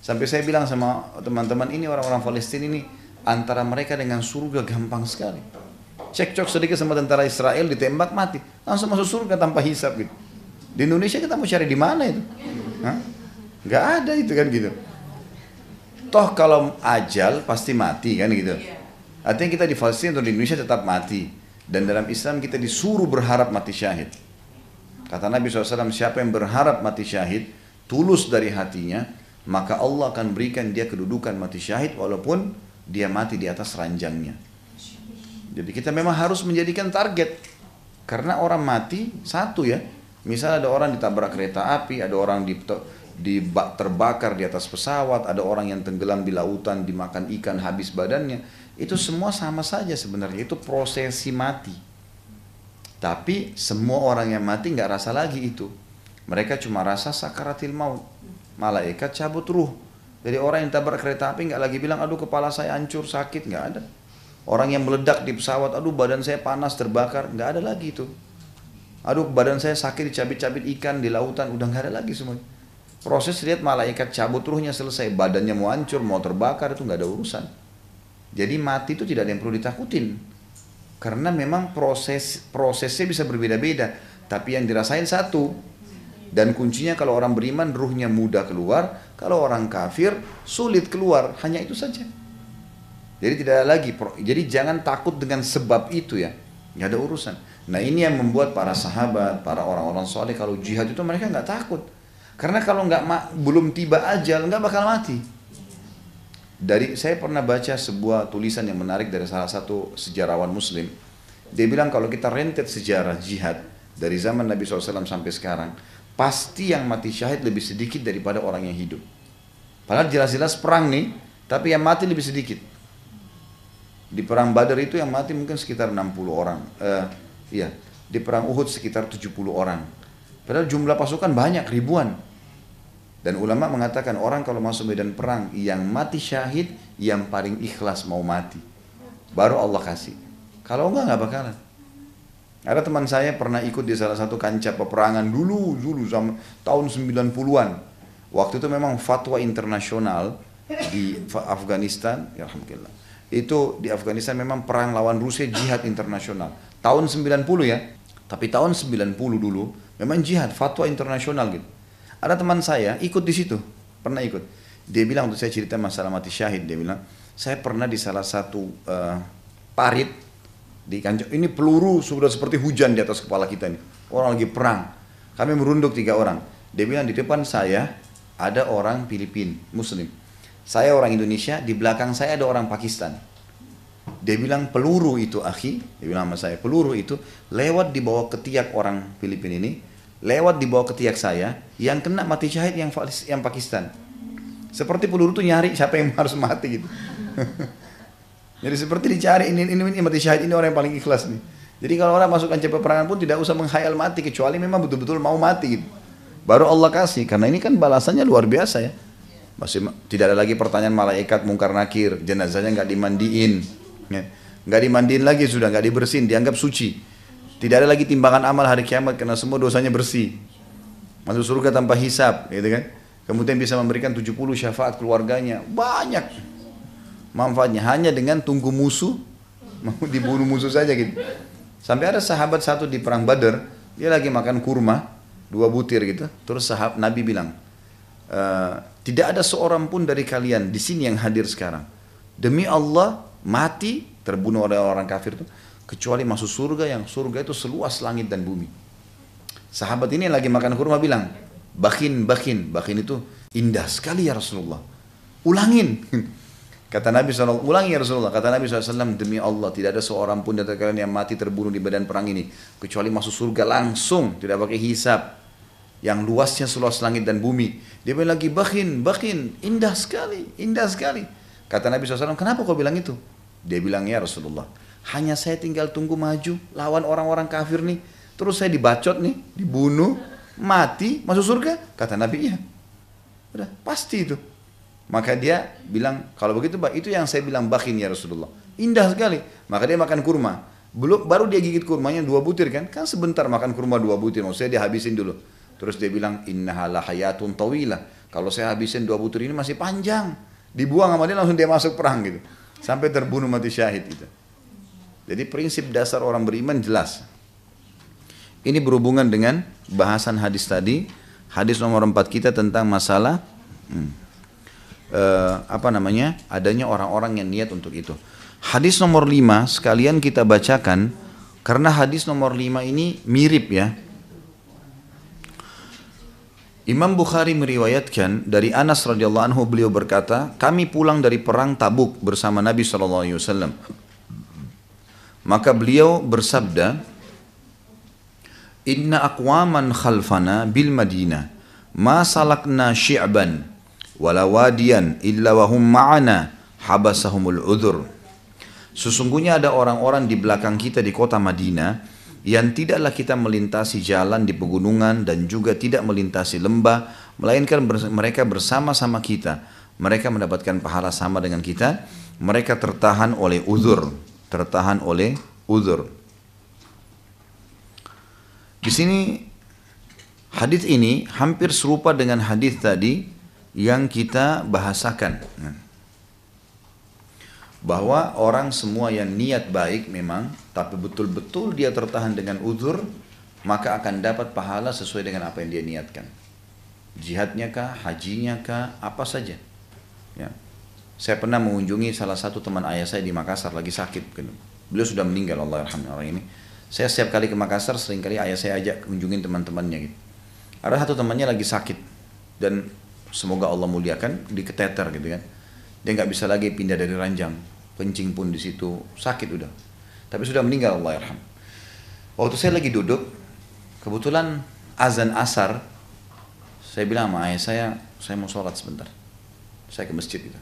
Sampai saya bilang sama teman-teman ini, orang-orang Palestina ini, antara mereka dengan surga gampang sekali. Cekcok sedikit sama tentara Israel, ditembak mati, langsung masuk surga tanpa hisab gitu. Di Indonesia kita mau cari di mana itu? Hah? Gak ada itu kan gitu. Toh kalau ajal pasti mati kan gitu. Artinya kita di Palestina atau di Indonesia tetap mati. Dan dalam Islam kita disuruh berharap mati syahid. Kata Nabi SAW, siapa yang berharap mati syahid, tulus dari hatinya, maka Allah akan berikan dia kedudukan mati syahid walaupun dia mati di atas ranjangnya. Jadi kita memang harus menjadikan target. Karena orang mati satu ya. Misal ada orang ditabrak kereta api, ada orang terbakar di atas pesawat, ada orang yang tenggelam di lautan, dimakan ikan habis badannya. Itu semua sama saja sebenarnya. Itu prosesi mati. Tapi semua orang yang mati nggak rasa lagi itu. Mereka cuma rasa sakaratil maut. Malaikat cabut ruh. Jadi orang yang tabrak kereta api nggak lagi bilang, aduh kepala saya hancur, sakit, nggak ada. Orang yang meledak di pesawat, aduh badan saya panas, terbakar, nggak ada lagi itu. Aduh badan saya sakit, dicabit-cabit ikan di lautan, udah nggak ada lagi semua. Proses lihat malaikat cabut ruhnya selesai, badannya mau hancur, mau terbakar, itu nggak ada urusan. Jadi mati itu tidak ada yang perlu ditakutin. Karena memang prosesnya bisa berbeda-beda, tapi yang dirasain satu. Dan kuncinya kalau orang beriman ruhnya mudah keluar, kalau orang kafir sulit keluar, hanya itu saja. Jadi tidak ada lagi, jadi jangan takut dengan sebab itu ya, nggak ada urusan. Nah ini yang membuat para sahabat, para orang-orang soleh kalau jihad itu mereka nggak takut, karena kalau belum tiba ajal nggak bakal mati. Saya pernah baca sebuah tulisan yang menarik dari salah satu sejarawan Muslim. Dia bilang kalau kita rentet sejarah jihad dari zaman Nabi SAW sampai sekarang, pasti yang mati syahid lebih sedikit daripada orang yang hidup. Padahal jelas-jelas perang nih, tapi yang mati lebih sedikit. Di perang Badar itu yang mati mungkin sekitar 60 orang. Iya, di perang Uhud sekitar 70 orang. Padahal jumlah pasukan banyak, ribuan. Dan ulama mengatakan orang kalau masuk medan perang yang mati syahid, yang paling ikhlas mau mati. Baru Allah kasih. Kalau enggak bakalan. Ada teman saya pernah ikut di salah satu kancah peperangan dulu sama tahun 90-an. Waktu itu memang fatwa internasional di Afghanistan, ya alhamdulillah. Itu di Afghanistan memang perang lawan Rusia, jihad internasional. Tahun 90 ya. Tapi tahun 90 dulu memang jihad, fatwa internasional gitu. Ada teman saya ikut di situ, pernah ikut. Dia bilang, untuk saya cerita masalah mati syahid, dia bilang, saya pernah di salah satu parit di kancah, ini peluru sudah seperti hujan di atas kepala kita nih. Orang lagi perang. Kami merunduk 3 orang. Dia bilang di depan saya ada orang Filipina, Muslim. Saya orang Indonesia, di belakang saya ada orang Pakistan. Dia bilang peluru itu akhi, dia bilang sama saya, peluru itu lewat di bawah ketiak orang Filipina ini, lewat di bawah ketiak saya, yang kena mati syahid yang Pakistan. Seperti peluru itu nyari siapa yang harus mati gitu. Jadi seperti dicari ini mati syahid, ini orang yang paling ikhlas nih. Jadi kalau orang masuk kancah peperangan pun tidak usah menghayal mati, kecuali memang betul-betul mau mati gitu. Baru Allah kasih, karena ini kan balasannya luar biasa ya. Masih tidak ada lagi pertanyaan malaikat mungkar nakir, jenazahnya nggak dimandiin, ya. Nggak dimandiin lagi sudah, nggak dibersihin, dianggap suci. Tidak ada lagi timbangan amal hari kiamat karena semua dosanya bersih. Masuk surga tanpa hisab, gitu kan? Kemudian bisa memberikan 70 syafaat keluarganya, banyak manfaatnya, hanya dengan tunggu musuh mau dibunuh musuh saja gitu. Sampai ada sahabat satu di perang Badar, dia lagi makan kurma 2 butir gitu. Terus sahabat Nabi bilang, tidak ada seorang pun dari kalian di sini yang hadir sekarang, demi Allah mati terbunuh oleh orang kafir itu, kecuali masuk surga yang surga itu seluas langit dan bumi. Sahabat ini yang lagi makan kurma bilang, bakin itu indah sekali ya Rasulullah, ulangin. Kata Nabi SAW, ulangi ya Rasulullah. Kata Nabi SAW, demi Allah tidak ada seorang pun dari kalian yang mati terbunuh di medan perang ini, kecuali masuk surga langsung, tidak pakai hisab, yang luasnya seluas langit dan bumi. Dia bilang lagi, bakin, indah sekali, indah sekali. Kata Nabi SAW, kenapa kau bilang itu? Dia bilang, ya Rasulullah, hanya saya tinggal tunggu maju, lawan orang-orang kafir nih, terus saya dibacot nih, dibunuh, mati, masuk surga. Kata Nabi, iya. Udah, pasti itu. Maka dia bilang, kalau begitu itu yang saya bilang bakin ya Rasulullah, indah sekali. Maka dia makan kurma, baru dia gigit kurmanya 2 butir kan sebentar makan kurma 2 butir, maksudnya dia habisin dulu. Terus dia bilang, innaha lahayatun tawilah, kalau saya habisin 2 butir ini masih panjang. Dibuang sama dia, langsung dia masuk perang gitu, sampai terbunuh mati syahid gitu. Jadi prinsip dasar orang beriman jelas. Ini berhubungan dengan bahasan hadis tadi, hadis nomor 4 kita tentang masalah adanya orang-orang yang niat untuk itu. Hadis nomor 5 sekalian kita bacakan, karena hadis nomor 5 ini mirip ya. Imam Bukhari meriwayatkan dari Anas radhiyallahu anhu, beliau berkata, kami pulang dari perang Tabuk bersama Nabi SAW. Maka beliau bersabda, inna aqwaman khalfana bil Madinah ma salakna syi'ban wala wadiyan illa wahum ma'ana habasahumul udhur. Sesungguhnya ada orang-orang di belakang kita di kota Madinah yang tidaklah kita melintasi jalan di pegunungan dan juga tidak melintasi lembah, melainkan mereka bersama-sama kita. Mereka mendapatkan pahala sama dengan kita. Mereka tertahan oleh uzur, Di sini hadis ini hampir serupa dengan hadis tadi yang kita bahasakan, bahwa orang semua yang niat baik memang, tapi betul-betul dia tertahan dengan uzur, maka akan dapat pahala sesuai dengan apa yang dia niatkan. Jihadnya kah, hajinya kah, apa saja. Ya. Saya pernah mengunjungi salah satu teman ayah saya di Makassar, lagi sakit. Beliau sudah meninggal, Allah yarhamnya orang ini. Saya setiap kali ke Makassar, seringkali ayah saya ajak kunjungin teman-temannya gitu. Ada satu temannya lagi sakit, dan semoga Allah muliakan, diketeter gitu kan. Dia nggak bisa lagi pindah dari ranjang, kencing pun di situ, sakit udah. Tapi sudah meninggal, Allah yarham. Waktu saya lagi duduk, kebetulan azan asar Saya bilang sama ayah saya mau sholat sebentar. Saya ke masjid gitu.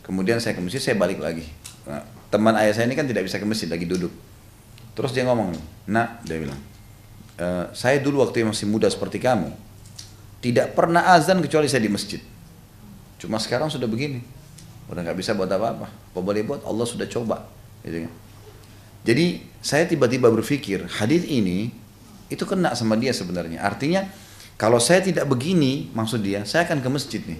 Kemudian saya ke masjid, saya balik lagi. Nah, teman ayah saya ini kan tidak bisa ke masjid, lagi duduk. Terus dia ngomong, nak, dia bilang, saya dulu waktu masih muda seperti kamu, tidak pernah azan kecuali saya di masjid. Cuma sekarang sudah begini, udah nggak bisa buat apa-apa. Apa boleh buat? Allah sudah coba. Gitu kan? Jadi saya tiba-tiba berpikir, hadis ini itu kena sama dia sebenarnya. Artinya kalau saya tidak begini, maksud dia, saya akan ke masjid nih.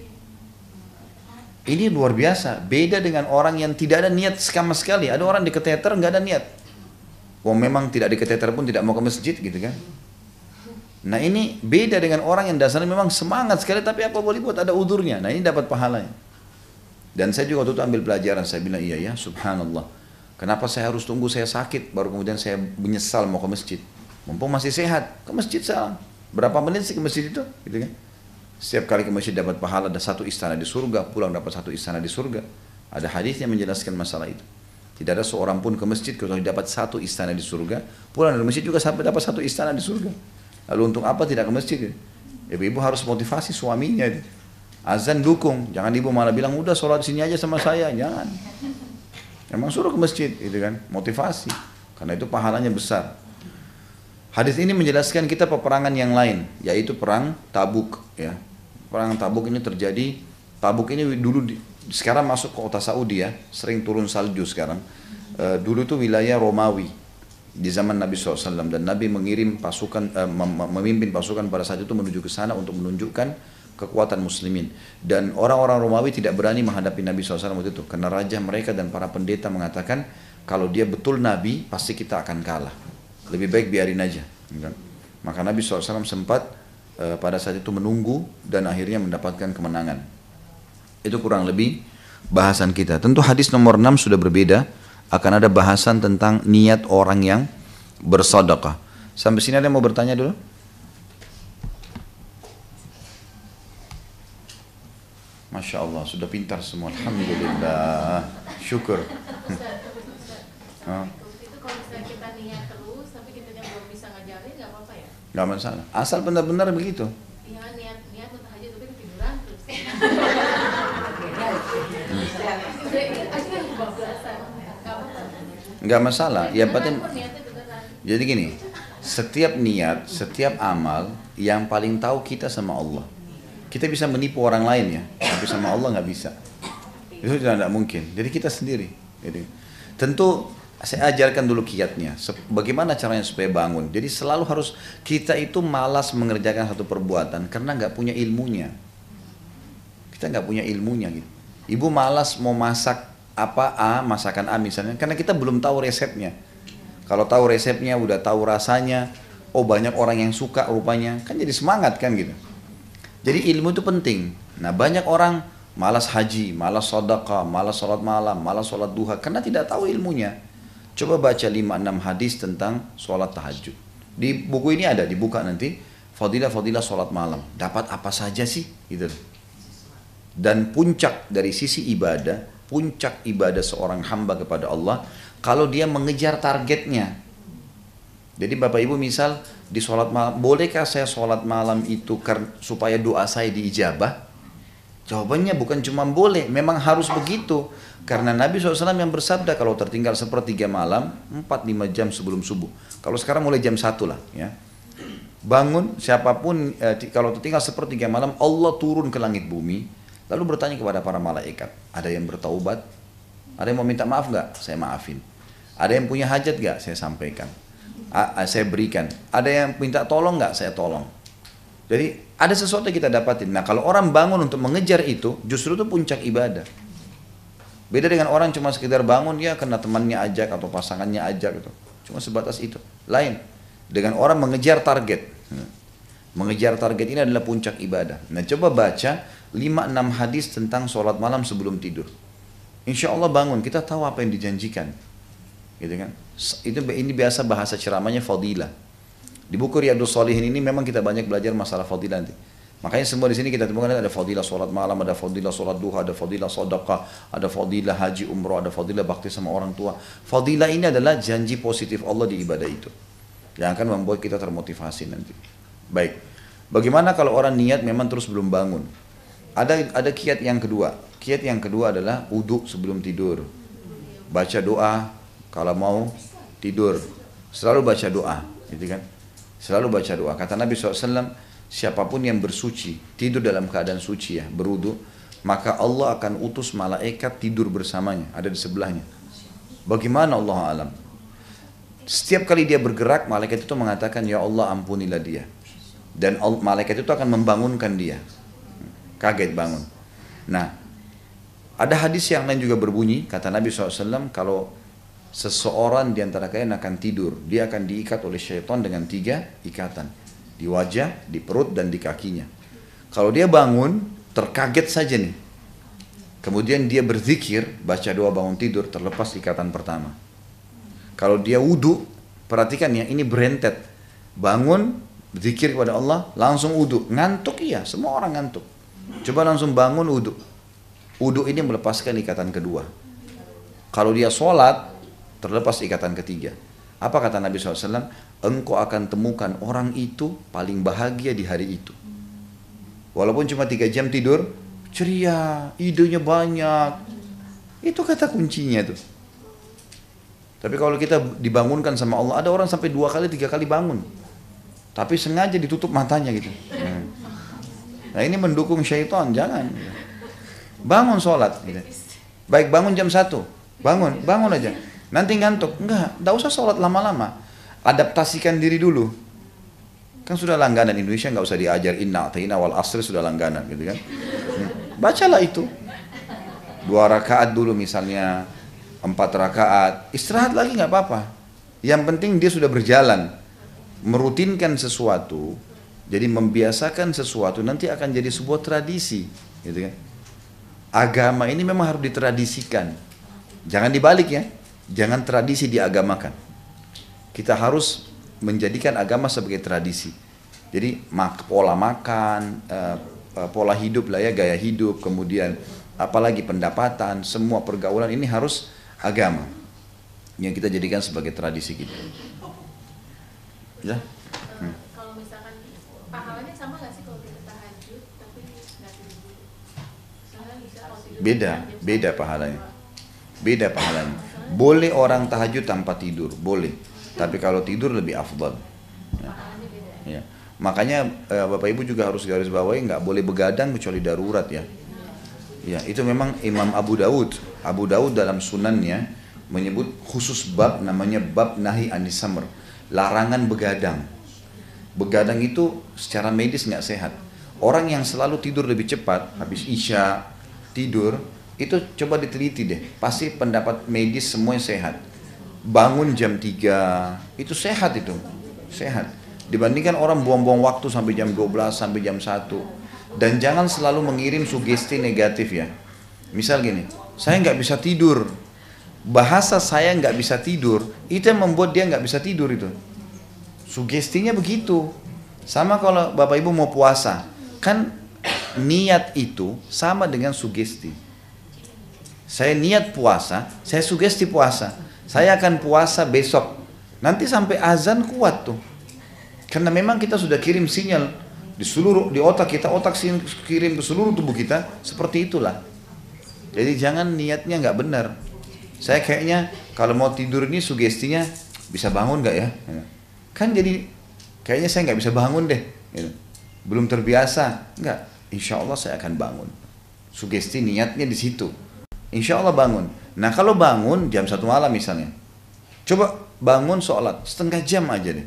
Ini luar biasa, beda dengan orang yang tidak ada niat sama sekali. Ada orang di keteter nggak ada niat. Wah memang tidak di keteter pun tidak mau ke masjid gitu kan. Nah ini beda dengan orang yang dasarnya memang semangat sekali tapi apa boleh buat, ada udurnya. Nah ini dapat pahalanya. Dan saya juga waktu itu ambil pelajaran, saya bilang iya ya subhanallah. Kenapa saya harus tunggu saya sakit baru kemudian saya menyesal mau ke masjid. Mumpung masih sehat, ke masjid salah. Berapa menit sih ke masjid itu? Gitu kan? Setiap kali ke masjid dapat pahala, ada satu istana di surga, pulang dapat satu istana di surga. Ada hadis yang menjelaskan masalah itu. Tidak ada seorang pun ke masjid kecuali dapat satu istana di surga, pulang dari masjid juga sampai dapat satu istana di surga. Lalu untuk apa tidak ke masjid? Ibu-ibu harus motivasi suaminya. Azan dukung, jangan ibu malah bilang udah sholat sini aja sama saya, jangan. Emang suruh ke masjid, gitu kan? Motivasi, karena itu pahalanya besar. Hadis ini menjelaskan kita peperangan yang lain, yaitu perang Tabuk. Ya, perang Tabuk ini terjadi. Tabuk ini dulu sekarang masuk ke kota Saudi ya, sering turun salju sekarang. Dulu itu wilayah Romawi di zaman Nabi SAW dan Nabi mengirim pasukan, memimpin pasukan pada saat itu menuju ke sana untuk menunjukkan kekuatan muslimin. Dan orang-orang Romawi tidak berani menghadapi Nabi SAW waktu itu karena raja mereka dan para pendeta mengatakan kalau dia betul Nabi pasti kita akan kalah. Lebih baik biarin aja. Maka Nabi SAW sempat pada saat itu menunggu dan akhirnya mendapatkan kemenangan. Itu kurang lebih bahasan kita. Tentu hadis nomor 6 sudah berbeda. Akan ada bahasan tentang niat orang yang bersedekah. Sampai sini ada yang mau bertanya dulu? Masya Allah, sudah pintar semua. Alhamdulillah. Syukur. Itu kalau misalnya kita niat terus, tapi kita belum bisa ngajarin, nggak apa-apa ya? Nggak masalah. Asal benar-benar begitu. Iya, niat untuk tahajud tapi ketiduran terus. Nggak masalah. Ya penting. Jadi gini, setiap niat, setiap amal yang paling tahu kita sama Allah. Kita bisa menipu orang lain ya, tapi sama Allah nggak bisa. Itu tidak mungkin. Jadi kita sendiri. Jadi, tentu saya ajarkan dulu kiatnya. Bagaimana caranya supaya bangun. Jadi selalu harus kita itu malas mengerjakan satu perbuatan karena nggak punya ilmunya. Kita nggak punya ilmunya gitu. Ibu malas mau masak apa masakan A misalnya, karena kita belum tahu resepnya. Kalau tahu resepnya, udah tahu rasanya, oh banyak orang yang suka rupanya, kan jadi semangat kan gitu. Jadi ilmu itu penting. Nah banyak orang malas haji, malas sedekah, malas sholat malam, malas sholat duha, karena tidak tahu ilmunya. Coba baca 5-6 hadis tentang sholat tahajud. Di buku ini ada, dibuka nanti, fadilah-fadilah sholat malam. Dapat apa saja sih? Gitu. Dan puncak dari sisi ibadah, puncak ibadah seorang hamba kepada Allah, kalau dia mengejar targetnya. Jadi Bapak Ibu misal di sholat malam, bolehkah saya sholat malam itu supaya doa saya diijabah? Jawabannya bukan cuma boleh, memang harus begitu. Karena Nabi SAW yang bersabda kalau tertinggal sepertiga malam, 4-5 jam sebelum subuh. Kalau sekarang mulai jam 1 lah ya. Bangun siapapun, kalau tertinggal sepertiga malam, Allah turun ke langit bumi, lalu bertanya kepada para malaikat, ada yang bertaubat? Ada yang mau minta maaf nggak? Saya maafin. Ada yang punya hajat nggak? Saya sampaikan. Saya berikan. Ada yang minta tolong nggak? Saya tolong. Jadi ada sesuatu yang kita dapatin. Nah kalau orang bangun untuk mengejar itu, justru itu puncak ibadah. Beda dengan orang cuma sekedar bangun ya karena temannya ajak atau pasangannya ajak gitu. Cuma sebatas itu. Lain. Dengan orang mengejar target. Mengejar target ini adalah puncak ibadah. Nah coba baca 5-6 hadis tentang sholat malam sebelum tidur. Insya Allah bangun, kita tahu apa yang dijanjikan. Gitu kan? Ini biasa bahasa ceramahnya fadilah. Di buku Riyadhus Shalihin ini memang kita banyak belajar masalah fadilah nanti. Makanya semua di sini kita temukan ada fadilah sholat malam, ada fadilah sholat duha, ada fadilah sedekah, ada fadilah haji umroh, ada fadilah bakti sama orang tua. Fadilah ini adalah janji positif Allah di ibadah itu, yang akan membuat kita termotivasi nanti. Baik, Bagaimana kalau orang niat memang terus belum bangun? Ada kiat yang kedua. Kiat yang kedua adalah wudhu sebelum tidur. Baca doa kalau mau tidur. Selalu baca doa, gitu kan? Selalu baca doa. Kata Nabi SAW, siapapun yang bersuci, tidur dalam keadaan suci ya, berwudhu, maka Allah akan utus malaikat tidur bersamanya, ada di sebelahnya. Bagaimana Allah alam? Setiap kali dia bergerak, malaikat itu mengatakan, ya Allah ampunilah dia. Dan malaikat itu akan membangunkan dia. Kaget bangun. Nah, ada hadis yang lain juga berbunyi, kata Nabi SAW, kalau seseorang di antara kalian akan tidur, dia akan diikat oleh syaitan dengan 3 ikatan. Di wajah, di perut, dan di kakinya. Kalau dia bangun, terkaget saja nih. Kemudian dia berzikir, baca doa bangun tidur, terlepas ikatan pertama. Kalau dia wudhu, perhatikan ya, ini berentet. Bangun, zikir kepada Allah, langsung wudhu. Ngantuk iya, semua orang ngantuk. Coba langsung bangun wudhu. Wudhu ini melepaskan ikatan kedua. Kalau dia sholat, terlepas ikatan ketiga. Apa kata Nabi SAW? Engkau akan temukan orang itu paling bahagia di hari itu. Walaupun cuma 3 jam tidur, ceria, idenya banyak. Itu kata kuncinya tuh. Tapi kalau kita dibangunkan sama Allah, ada orang sampai 2 kali, 3 kali bangun. Tapi sengaja ditutup matanya gitu. Nah ini mendukung syaitan, jangan. Bangun sholat. Gitu. Baik bangun jam 1, bangun aja. Nanti ngantuk, enggak usah sholat lama-lama. Adaptasikan diri dulu. Kan sudah langganan Indonesia, nggak usah diajar inna a'taina wal asri, sudah langganan gitu kan. Bacalah itu. 2 rakaat dulu misalnya, 4 rakaat, istirahat lagi nggak apa-apa. Yang penting dia sudah berjalan, merutinkan sesuatu, jadi membiasakan sesuatu, nanti akan jadi sebuah tradisi, gitu kan. Agama ini memang harus ditradisikan, jangan dibalik ya. Jangan tradisi diagamakan. Kita harus menjadikan agama sebagai tradisi. Jadi pola makan, pola hidup lah ya, gaya hidup, kemudian apalagi pendapatan, semua pergaulan ini harus agama yang kita jadikan sebagai tradisi kita. Ya. Kalau misalkan pahalanya sama nggak sih kalau kita tahajud tapi nggak tidur? Misalnya bisa kalau tidur Beda pahalanya. Beda pahalanya. Boleh orang tahajud tanpa tidur, boleh. Tapi kalau tidur lebih afdal. Ya. Makanya Bapak Ibu juga harus garis bawahi, nggak boleh begadang kecuali darurat ya. Ya, itu memang Imam Abu Dawud dalam sunannya menyebut khusus bab namanya bab nahi anis samr, larangan begadang. Begadang itu secara medis nggak sehat. Orang yang selalu tidur lebih cepat, habis isya tidur, itu coba diteliti deh, pasti pendapat medis semuanya sehat. Bangun jam 3, itu sehat itu, sehat. Dibandingkan orang buang-buang waktu sampai jam 12, sampai jam 1. Dan jangan selalu mengirim sugesti negatif ya. Misal gini, saya nggak bisa tidur. Bahasa saya nggak bisa tidur, itu yang membuat dia nggak bisa tidur itu. Sugestinya begitu. Sama kalau Bapak Ibu mau puasa, kan niat itu sama dengan sugesti. Saya niat puasa, saya sugesti puasa. Saya akan puasa besok. Nanti sampai azan kuat tuh. Karena memang kita sudah kirim sinyal di otak kita, otak kirim ke seluruh tubuh kita, seperti itulah. Jadi jangan niatnya nggak benar. Saya kayaknya kalau mau tidur ini sugestinya bisa bangun nggak ya? Kan jadi kayaknya saya nggak bisa bangun deh. Belum terbiasa, nggak. Insya Allah saya akan bangun. Sugesti niatnya di situ. Insya Allah bangun. Nah kalau bangun jam 1 malam misalnya, coba bangun sholat setengah jam aja deh.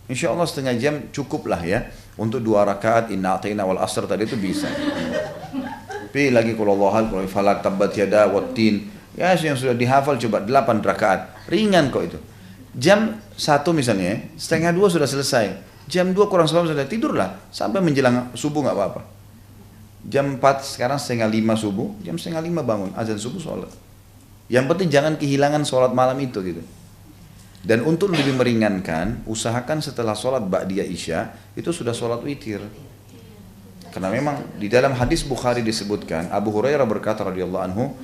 Insya Allah setengah jam cukup lah ya. Untuk 2 rakaat inna a'taina wal asr tadi itu bisa. Tapi lagi kalau Allah kalau falak tabbat yada wattin, ya yang sudah dihafal coba 8 rakaat. Ringan kok itu. Jam 1 misalnya, setengah 2 sudah selesai. Jam 2 kurang 10 sudah tidurlah. Sampai menjelang subuh nggak apa-apa. Jam 4 sekarang setengah 5 subuh, jam setengah 5 bangun, azan subuh sholat. Yang penting jangan kehilangan sholat malam itu gitu. Dan untuk lebih meringankan, usahakan setelah sholat ba'diyah isya, itu sudah sholat witir. Karena memang di dalam hadis Bukhari disebutkan, Abu Hurairah berkata radhiyallahu anhu,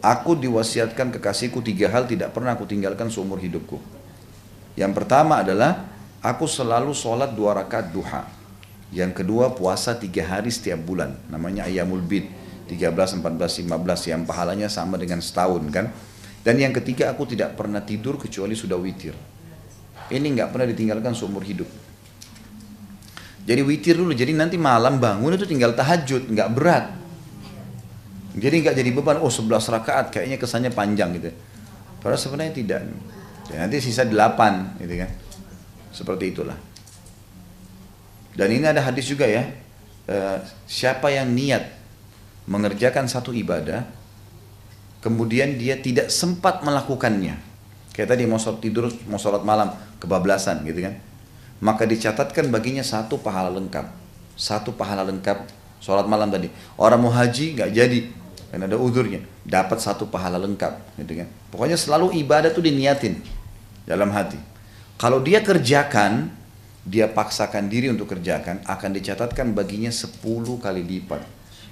aku diwasiatkan kekasihku 3 hal tidak pernah aku tinggalkan seumur hidupku. Yang pertama adalah, aku selalu sholat 2 rakaat duha. Yang kedua puasa 3 hari setiap bulan, namanya Ayyamul Bid, 13, 14, 15 yang pahalanya sama dengan setahun kan. Dan yang ketiga, aku tidak pernah tidur kecuali sudah witir. Ini nggak pernah ditinggalkan seumur hidup. Jadi witir dulu, jadi nanti malam bangun itu tinggal tahajud, nggak berat. Jadi nggak jadi beban, 11 rakaat kayaknya kesannya panjang gitu. Padahal sebenarnya tidak. Ya, nanti sisa 8 gitu kan. Seperti itulah. Dan ini ada hadis juga ya, siapa yang niat mengerjakan satu ibadah, kemudian dia tidak sempat melakukannya, kayak tadi mau sholat tidur, mau sholat malam, kebablasan gitu kan, maka dicatatkan baginya 1 pahala lengkap. 1 pahala lengkap sholat malam tadi. Orang mau haji nggak jadi, karena ada udurnya, dapat 1 pahala lengkap gitu kan. Pokoknya selalu ibadah tuh diniatin dalam hati. Kalau dia kerjakan, dia paksakan diri untuk kerjakan, akan dicatatkan baginya 10 kali lipat,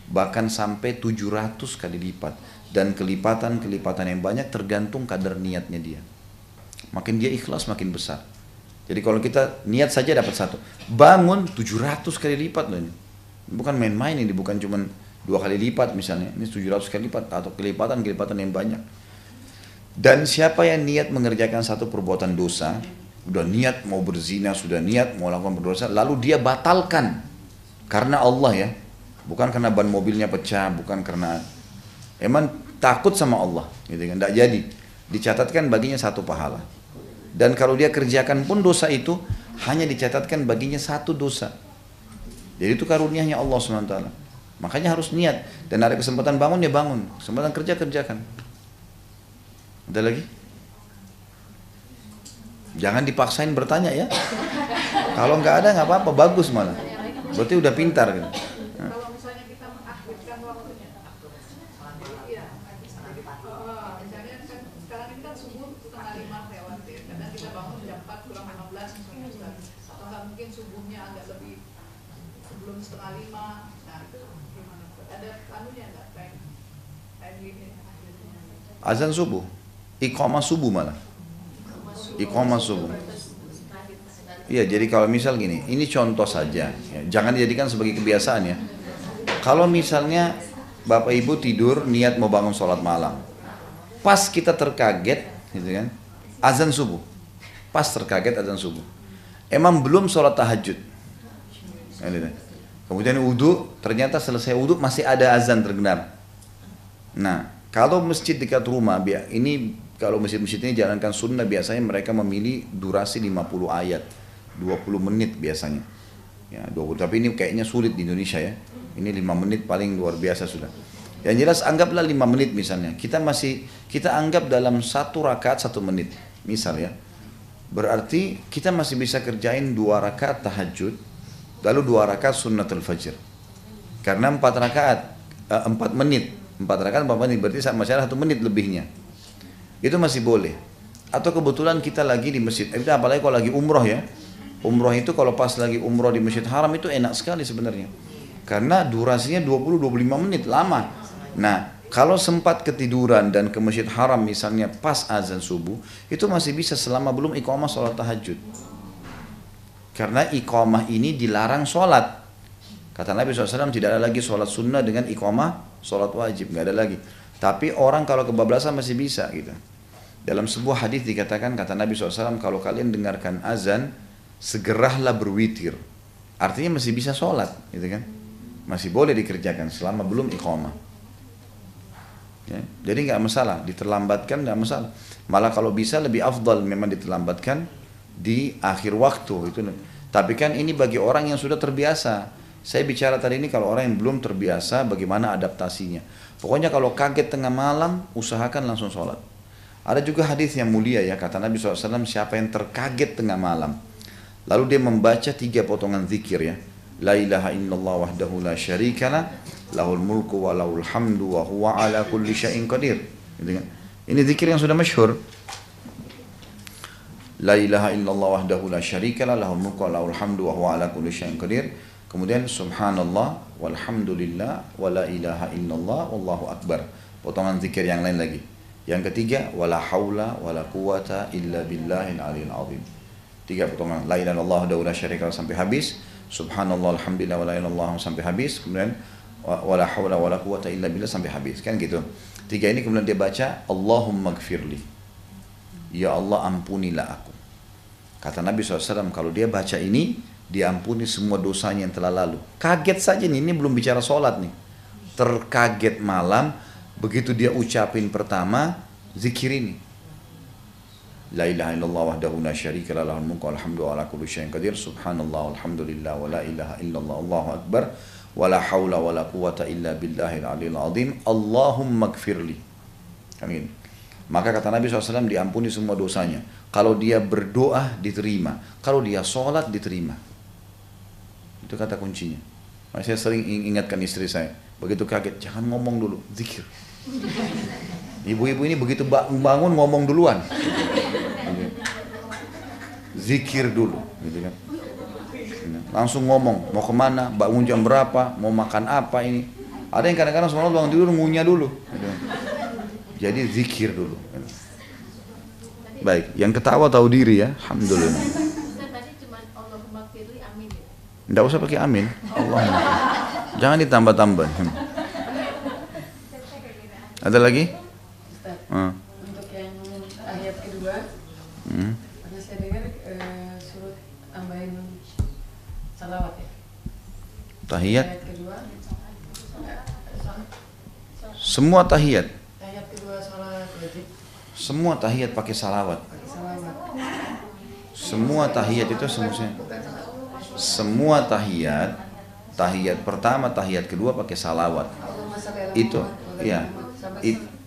bahkan sampai 700 kali lipat. Dan kelipatan-kelipatan yang banyak tergantung kadar niatnya dia. Makin dia ikhlas makin besar. Jadi kalau kita niat saja dapat 1, bangun 700 kali lipat loh ini. Bukan main-main ini, bukan cuma 2 kali lipat misalnya, ini 700 kali lipat atau kelipatan-kelipatan yang banyak. Dan siapa yang niat mengerjakan satu perbuatan dosa, sudah niat mau berzina, sudah niat mau lakukan berdosa, lalu dia batalkan karena Allah ya, bukan karena ban mobilnya pecah, bukan karena emang takut sama Allah, gitu kan? Tidak jadi, dicatatkan baginya 1 pahala. Dan kalau dia kerjakan pun dosa itu hanya dicatatkan baginya 1 dosa. Jadi itu karunianya Allah SWT. Makanya harus niat, dan ada kesempatan bangun ya bangun, kesempatan kerja kerjakan. Ada lagi? Jangan dipaksain bertanya ya. Kalau nggak ada nggak apa-apa, bagus malah. Berarti udah pintar gitu. Kalau misalnya kita mengakhirkan waktunya, iya. Misalnya kan sekarang ini kan subuh 4:30 lewat ya. Kadang kita bangun jam 4 kurang 15 misalnya Ustaz. Atau nggak mungkin subuhnya agak lebih sebelum 4:30. Nah itu gimana? Ada anunya nggak time limit akhirnya? Azan subuh, iqamah subuh malah. Iqamah subuh. Iya, jadi kalau misal gini, ini contoh saja, ya, jangan dijadikan sebagai kebiasaan ya. Kalau misalnya Bapak Ibu tidur niat mau bangun sholat malam, pas kita terkaget, gitu kan, azan subuh, pas terkaget azan subuh, emang belum sholat tahajud, kemudian wudhu, ternyata selesai wudhu masih ada azan terdengar. Nah, kalau masjid dekat rumah, ini kalau masjid-masjid ini jalankan sunnah, biasanya mereka memilih durasi 50 ayat, 20 menit biasanya. Ya, 20, tapi ini kayaknya sulit di Indonesia ya. Ini 5 menit paling luar biasa sudah. Yang jelas anggaplah 5 menit misalnya. Kita anggap dalam 1 rakaat 1 menit. Misal ya. Berarti kita masih bisa kerjain 2 rakaat tahajud, lalu 2 rakaat sunnatul fajr. Karena 4 rakaat, 4 menit. 4 rakaat 4 menit, berarti masih ada 1 menit lebihnya. Itu masih boleh. Atau kebetulan kita lagi di masjid, itu apalagi kalau lagi umroh ya. Umroh itu kalau pas lagi umroh di Masjid Haram itu enak sekali sebenarnya. Karena durasinya 20-25 menit, lama. Nah, kalau sempat ketiduran dan ke Masjid Haram misalnya pas azan subuh, itu masih bisa selama belum iqamah sholat tahajud. Karena iqamah ini dilarang sholat. Kata Nabi SAW, tidak ada lagi sholat sunnah dengan iqamah sholat wajib, nggak ada lagi. Tapi orang kalau kebablasan masih bisa gitu. Dalam sebuah hadis dikatakan, kata Nabi SAW, kalau kalian dengarkan azan, segeralah berwitir. Artinya masih bisa sholat, gitu kan? Masih boleh dikerjakan selama belum iqamah. Ya, jadi nggak masalah, diterlambatkan nggak masalah. Malah kalau bisa lebih afdal memang diterlambatkan di akhir waktu itu. Tapi kan ini bagi orang yang sudah terbiasa. Saya bicara tadi ini kalau orang yang belum terbiasa, bagaimana adaptasinya. Pokoknya kalau kaget tengah malam, usahakan langsung sholat. Ada juga hadis yang mulia ya, kata Nabi SAW, siapa yang terkaget tengah malam, lalu dia membaca 3 potongan zikir ya. La ilaha illallah wahdahu la syarikalah, lahul mulku wa lahul hamdu wa huwa ala kulli syai'in qadir. Ini zikir yang sudah masyhur. La ilaha illallah wahdahu la syarikalah, lahul mulku wa lahul hamdu wa huwa ala kulli syai'in qadir. Kemudian subhanallah walhamdulillah wa la ilaha illallah wallahu akbar. Potongan zikir yang lain lagi. Yang ketiga, wala haula wala quwata illa billahil aliyil azim. 3 potongan, la ilaha illallah wahdahu la syarika lahu sampai habis. subhanallah alhamdulillah wala ilaha illallah sampai habis, kemudian wala haula wala quwata illa billah sampai habis, kan gitu. 3 ini kemudian dia baca Allahumma gfirli, ya Allah ampunilah aku. Kata Nabi SAW kalau dia baca ini diampuni semua dosanya yang telah lalu. Kaget saja nih, ini belum bicara sholat nih, terkaget malam begitu dia ucapin pertama zikir ini, la ilaha illallah wahdahu la syarika lah lahul mulku wal hamdu ala kulli syai'in qadir subhanallah walhamdulillah wa la ilaha illallah allahu akbar wa la haula wa la quwata illa billahil aliyil azim Allahumma gfirli. Kan gitu. Maka kata Nabi SAW diampuni semua dosanya. Kalau dia berdoa diterima, kalau dia sholat diterima. Itu kata kuncinya. Makanya saya sering ingatkan istri saya, begitu kaget jangan ngomong dulu, zikir. Ibu-ibu ini begitu bangun ngomong duluan, zikir dulu, gitu kan. Langsung ngomong, mau kemana, bangun jam berapa, mau makan apa ini. Ada yang kadang-kadang sholat bangun tidur ngunyah dulu, gitu. Jadi zikir dulu. Baik, yang ketawa tahu diri ya, alhamdulillah. Tadi cuma Allahumma gfirli, amin. Nggak usah pakai amin, Allah. Jangan ditambah-tambah. Ada lagi? Untuk yang ayat kedua, karena saya dengar suruh tambahin salawat ya. Tahiyat. Ayat kedua, Semua tahiyat. ayat kedua salat wajib Semua tahiyat pakai salawat. pakai salawat. Semua tahiyat itu semua tahiyat. Tahiyat pertama, tahiyat kedua pakai salawat. Itu, ya,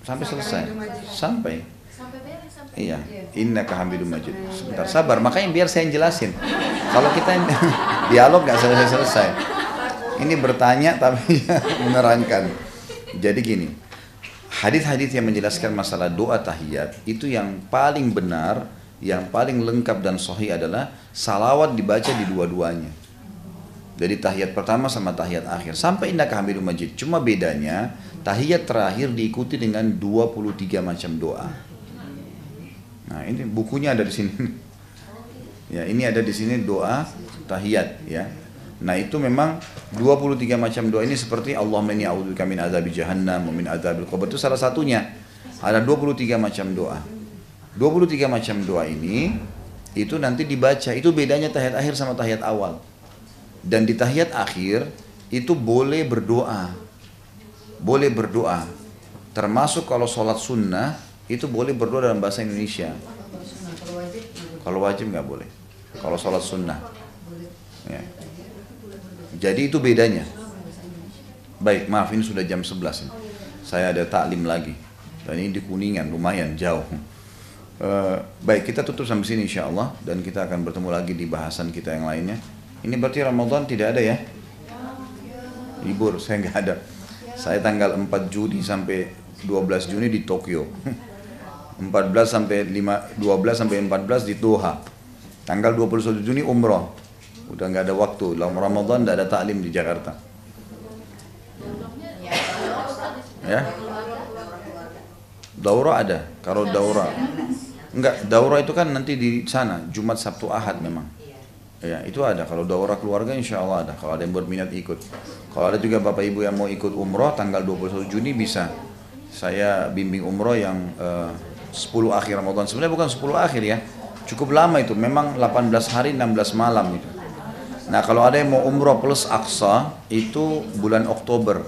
sampai selesai, sampai. Iya, innaka hamidum majid. Sebentar, sabar. Makanya biar saya yang jelasin. Kalau kita dialog nggak selesai-selesai. Ini bertanya tapi menerangkan. Jadi gini, hadis-hadis yang menjelaskan masalah doa tahiyat itu yang paling benar, yang paling lengkap dan sahih adalah salawat dibaca di dua-duanya. Jadi tahiyat pertama sama tahiyat akhir sampai innaka hamidum majid. Cuma bedanya tahiyat terakhir diikuti dengan 23 macam doa. Nah, ini bukunya ada di sini. Ya, ini ada di sini doa tahiyat ya. Nah, itu memang 23 macam doa ini seperti Allahumma inni a'udzubika min adzabi jahannam wa min adzabil qabr, itu salah satunya. Ada 23 macam doa. 23 macam doa ini itu nanti dibaca. Itu bedanya tahiyat akhir sama tahiyat awal. Dan di tahiyat akhir itu boleh berdoa. Boleh berdoa. Termasuk kalau sholat sunnah itu boleh berdoa dalam bahasa Indonesia. Kalau wajib nggak boleh. Kalau sholat sunnah. Ya. Jadi itu bedanya. Baik, maaf ini sudah jam 11 ini. Saya ada taklim lagi. Dan ini di Kuningan, lumayan jauh. Baik, kita tutup sampai sini insya Allah. Dan kita akan bertemu lagi di bahasan kita yang lainnya. Ini berarti Ramadan tidak ada ya? Libur, saya nggak ada. Saya tanggal 4 Juni sampai 12 Juni di Tokyo. 12 sampai 14 di Doha. Tanggal 21 Juni umroh. Udah nggak ada waktu. Dalam Ramadan nggak ada taklim di Jakarta. Ya? Daurah ada. Kalau daurah enggak, daurah itu kan nanti di sana Jumat, Sabtu, Ahad memang. Ya, itu ada. Kalau daurah keluarga insya Allah ada. Kalau ada yang berminat ikut. Kalau ada juga bapak ibu yang mau ikut umroh tanggal 21 Juni bisa. Saya bimbing umroh yang 10 akhir Ramadan. Sebenarnya bukan 10 akhir ya. Cukup lama itu. Memang 18 hari 16 malam itu. Nah, kalau ada yang mau umroh plus Aqsa itu bulan Oktober.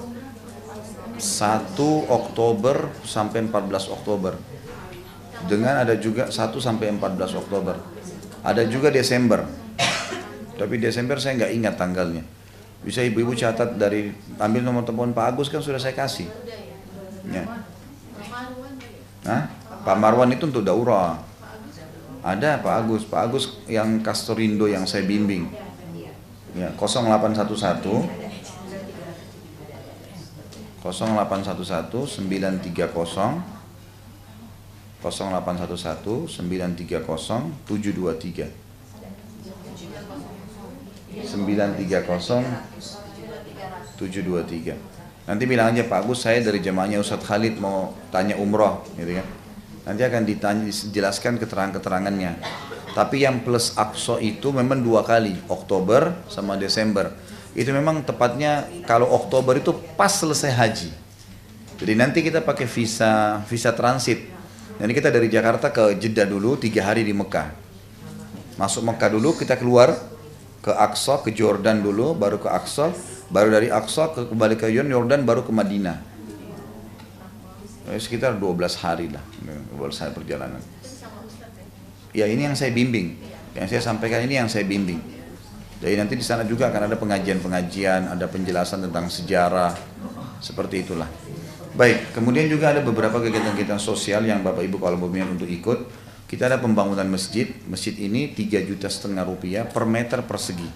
1 Oktober sampai 14 Oktober. Dengan ada juga 1 sampai 14 Oktober. Ada juga Desember. Tapi Desember saya nggak ingat tanggalnya. Bisa ibu-ibu catat dari ambil nomor telepon Pak Agus kan sudah saya kasih. Ya. Hah? Pak Marwan itu untuk daurah. Ada Pak Agus yang Kastorindo yang saya bimbing. Ya, 0811 930 723 930 723. Nanti bilang aja Pak Agus saya dari jemaahnya Ustadz Khalid mau tanya umroh gitu kan. Nanti akan dijelaskan keterangan-keterangannya. Tapi yang plus Aqsa itu memang 2 kali, Oktober sama Desember. Itu memang tepatnya kalau Oktober itu pas selesai haji. Jadi nanti kita pakai visa transit. Jadi kita dari Jakarta ke Jeddah dulu 3 hari di Mekah. Masuk Mekah dulu, kita keluar ke Aqsa, ke Jordan dulu, baru ke Aqsa, baru dari Aqsa kembali ke Jordan, baru ke Madinah. Sekitar 12 hari lah, 12 hari perjalanan. Ya ini yang saya bimbing, yang saya sampaikan ini yang saya bimbing. Jadi nanti di sana juga akan ada pengajian-pengajian, ada penjelasan tentang sejarah, seperti itulah. Baik, kemudian juga ada beberapa kegiatan-kegiatan sosial yang Bapak Ibu kalau berminat untuk ikut. Kita ada pembangunan masjid. Masjid ini 3,5 juta rupiah per meter persegi.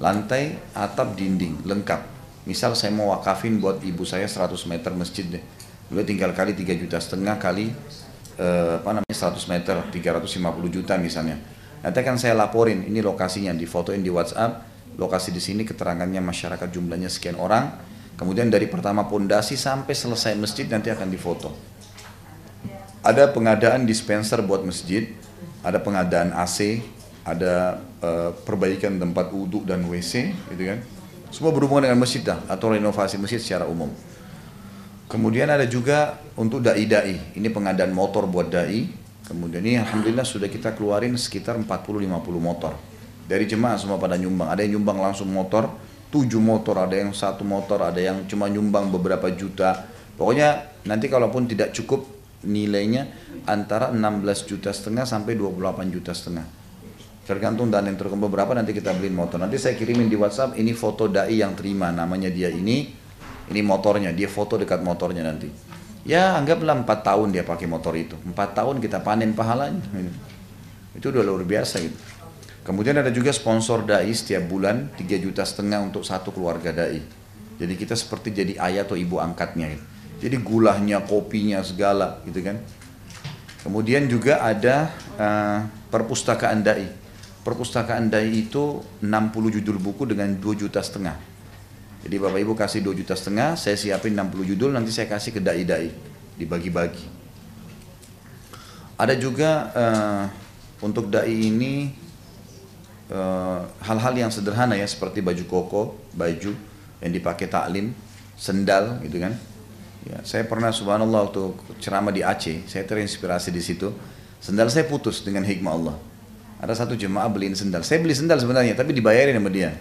Lantai, atap, dinding, lengkap. Misal saya mau wakafin buat ibu saya 100 meter masjid deh. Beliau tinggal kali 3,5 juta kali 100 meter, 350 juta misalnya. Nanti akan saya laporin, ini lokasinya, difotoin di WhatsApp, lokasi di sini, keterangannya masyarakat jumlahnya sekian orang, kemudian dari pertama pondasi sampai selesai masjid nanti akan difoto. Ada pengadaan dispenser buat masjid, ada pengadaan AC, ada perbaikan tempat wudhu dan WC, gitu kan. Semua berhubungan dengan masjid dah, atau renovasi masjid secara umum. Kemudian ada juga untuk dai-dai, ini pengadaan motor buat dai. Kemudian ini alhamdulillah sudah kita keluarin sekitar 40-50 motor. Dari jemaah semua pada nyumbang, ada yang nyumbang langsung motor, 7 motor, ada yang 1 motor, ada yang cuma nyumbang beberapa juta. Pokoknya nanti kalaupun tidak cukup nilainya antara 16,5 juta sampai 28,5 juta. Tergantung dan yang terkumpul berapa nanti kita beliin motor. Nanti saya kirimin di WhatsApp, ini foto dai yang terima, namanya dia ini motornya, dia foto dekat motornya nanti. Ya anggaplah 4 tahun dia pakai motor itu. 4 tahun kita panen pahalanya. Itu udah luar biasa gitu. Kemudian ada juga sponsor dai setiap bulan 3,5 juta untuk satu keluarga dai. Jadi kita seperti jadi ayah atau ibu angkatnya gitu. Jadi gulahnya, kopinya, segala gitu kan. Kemudian juga ada perpustakaan dai. Perpustakaan dai itu 60 judul buku dengan 2,5 juta. Jadi Bapak Ibu kasih 2,5 juta, saya siapin 60 judul, nanti saya kasih ke dai-dai, dibagi-bagi. Ada juga untuk dai ini hal-hal yang sederhana ya, seperti baju koko, baju yang dipakai taklim, sendal gitu kan. Ya, saya pernah subhanallah waktu ceramah di Aceh, saya terinspirasi di situ. Sendal saya putus dengan hikmah Allah. Ada satu jemaah beliin sendal, saya beli sendal sebenarnya, tapi dibayarin sama dia.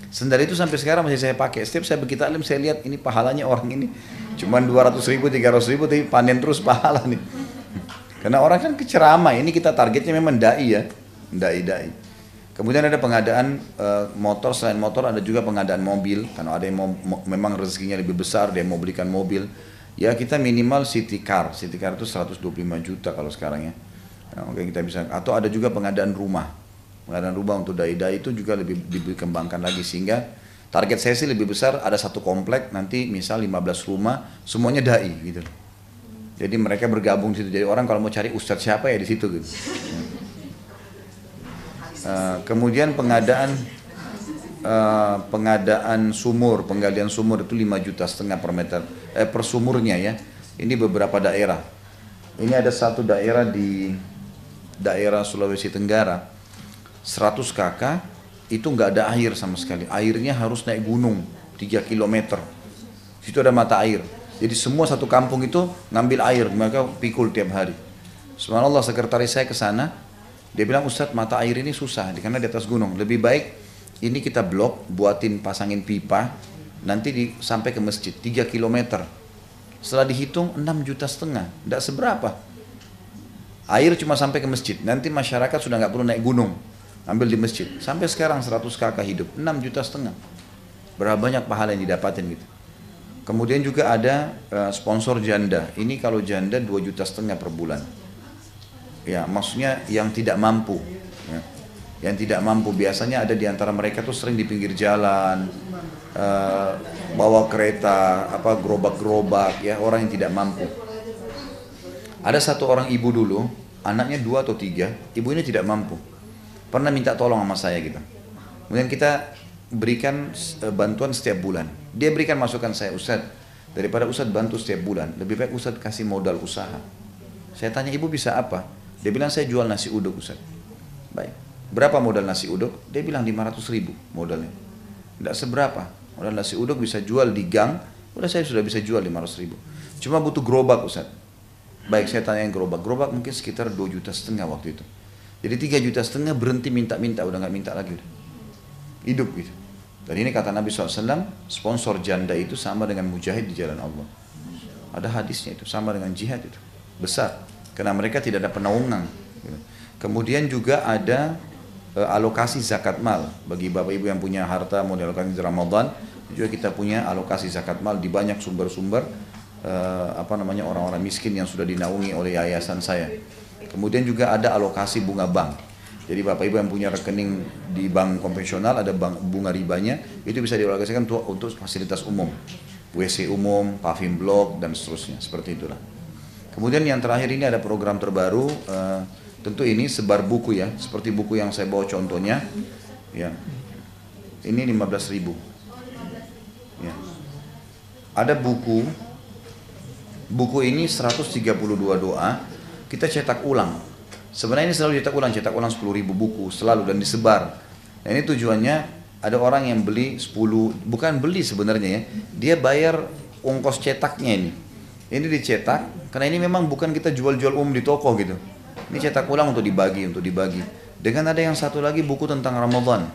Sendal itu sampai sekarang masih saya pakai. Setiap saya begitu alim saya lihat ini pahalanya orang ini cuman 200 ribu, 300 ribu tapi panen terus pahala nih. Karena orang kan keceramah, ini kita targetnya memang dai ya, dai. Kemudian ada pengadaan motor, selain motor ada juga pengadaan mobil. Karena ada yang memang rezekinya lebih besar, dia mau belikan mobil. Ya kita minimal city car itu 125 juta kalau sekarang ya. Oke kita bisa. Atau ada juga pengadaan rumah. Pengadaan rumah untuk dai-dai itu juga lebih dikembangkan lagi sehingga target saya sih lebih besar, ada satu komplek nanti misal 15 rumah semuanya dai gitu. Jadi mereka bergabung di situ. Jadi orang kalau mau cari ustadz siapa ya di situ gitu. Kemudian pengadaan sumur, penggalian sumur itu 5,5 juta per meter per sumurnya ya. Ini beberapa daerah. Ini ada satu daerah di daerah Sulawesi Tenggara. 100 kakak itu nggak ada air sama sekali, airnya harus naik gunung 3 km. Situ ada mata air, jadi semua satu kampung itu ngambil air, mereka pikul tiap hari. Subhanallah, sekretaris saya ke sana, dia bilang Ustadz mata air ini susah karena di atas gunung, lebih baik ini kita blok, buatin pasangin pipa, nanti sampai ke masjid 3 km. Setelah dihitung 6,5 juta, tidak seberapa. Air cuma sampai ke masjid, nanti masyarakat sudah nggak perlu naik gunung. Ambil di masjid, sampai sekarang 100 kakak hidup, 6,5 juta. Berapa banyak pahala yang didapatin gitu. Kemudian juga ada sponsor janda, ini kalau janda 2,5 juta per bulan. Ya maksudnya yang tidak mampu ya. Yang tidak mampu, biasanya ada di antara mereka tuh sering di pinggir jalan, bawa kereta, gerobak-gerobak ya, orang yang tidak mampu. Ada satu orang ibu dulu, anaknya 2 atau 3, ibu ini tidak mampu. Pernah minta tolong sama saya gitu. Kemudian kita berikan bantuan setiap bulan. Dia berikan masukan saya, Ustadz, daripada Ustadz bantu setiap bulan, lebih baik Ustadz kasih modal usaha. Saya tanya, ibu bisa apa? Dia bilang, saya jual nasi uduk Ustadz. Baik. berapa modal nasi uduk? Dia bilang 500.000 modalnya. Tidak seberapa. Modal nasi uduk bisa jual di gang, udah saya sudah bisa jual 500.000. Cuma butuh gerobak Ustaz. Baik, saya tanyain gerobak. Gerobak mungkin sekitar 2,5 juta waktu itu. Jadi 3,5 juta berhenti minta-minta, udah nggak minta lagi. Udah. Hidup gitu. Dan ini kata Nabi SAW, sponsor janda itu sama dengan mujahid di jalan Allah. Ada hadisnya itu, sama dengan jihad itu. Besar. Karena mereka tidak ada penaungan. Kemudian juga ada alokasi zakat mal. Bagi bapak ibu yang punya harta mau dialokasi di Ramadan, juga kita punya alokasi zakat mal di banyak sumber-sumber orang-orang miskin yang sudah dinaungi oleh yayasan saya. Kemudian juga ada alokasi bunga bank. Jadi bapak ibu yang punya rekening di bank konvensional ada bunga ribanya, itu bisa dialokasikan untuk fasilitas umum, WC umum, paving block dan seterusnya, seperti itulah. Kemudian yang terakhir ini ada program terbaru, tentu ini sebar buku ya, seperti buku yang saya bawa contohnya, ya. Ini 15.000. Ya. Ada buku ini 132 doa, kita cetak ulang. Sebenarnya ini selalu cetak ulang 10.000 buku selalu dan disebar. Nah ini tujuannya ada orang yang beli 10, bukan beli sebenarnya ya, dia bayar ongkos cetaknya ini. Ini dicetak, karena ini memang bukan kita jual-jual umum di toko gitu. Ini cetak ulang untuk dibagi. Dengan ada yang satu lagi buku tentang Ramadan,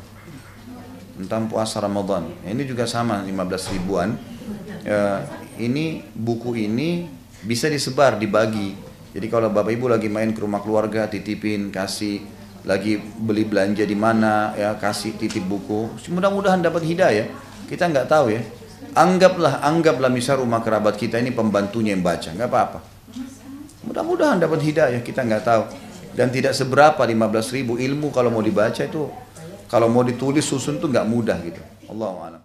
tentang puasa Ramadan. Ini juga sama 15 ribuan. Ini buku ini bisa disebar, dibagi. Jadi kalau bapak ibu lagi main ke rumah keluarga, titipin, kasih, lagi beli belanja di mana, ya kasih titip buku. Mudah-mudahan dapat hidayah. Kita nggak tahu ya. Anggaplah misal rumah kerabat kita ini pembantunya yang baca, nggak apa-apa. Mudah-mudahan dapat hidayah, kita nggak tahu. Dan tidak seberapa 15.000 ilmu kalau mau dibaca itu, kalau mau ditulis susun tuh nggak mudah gitu. Allahu a'lam.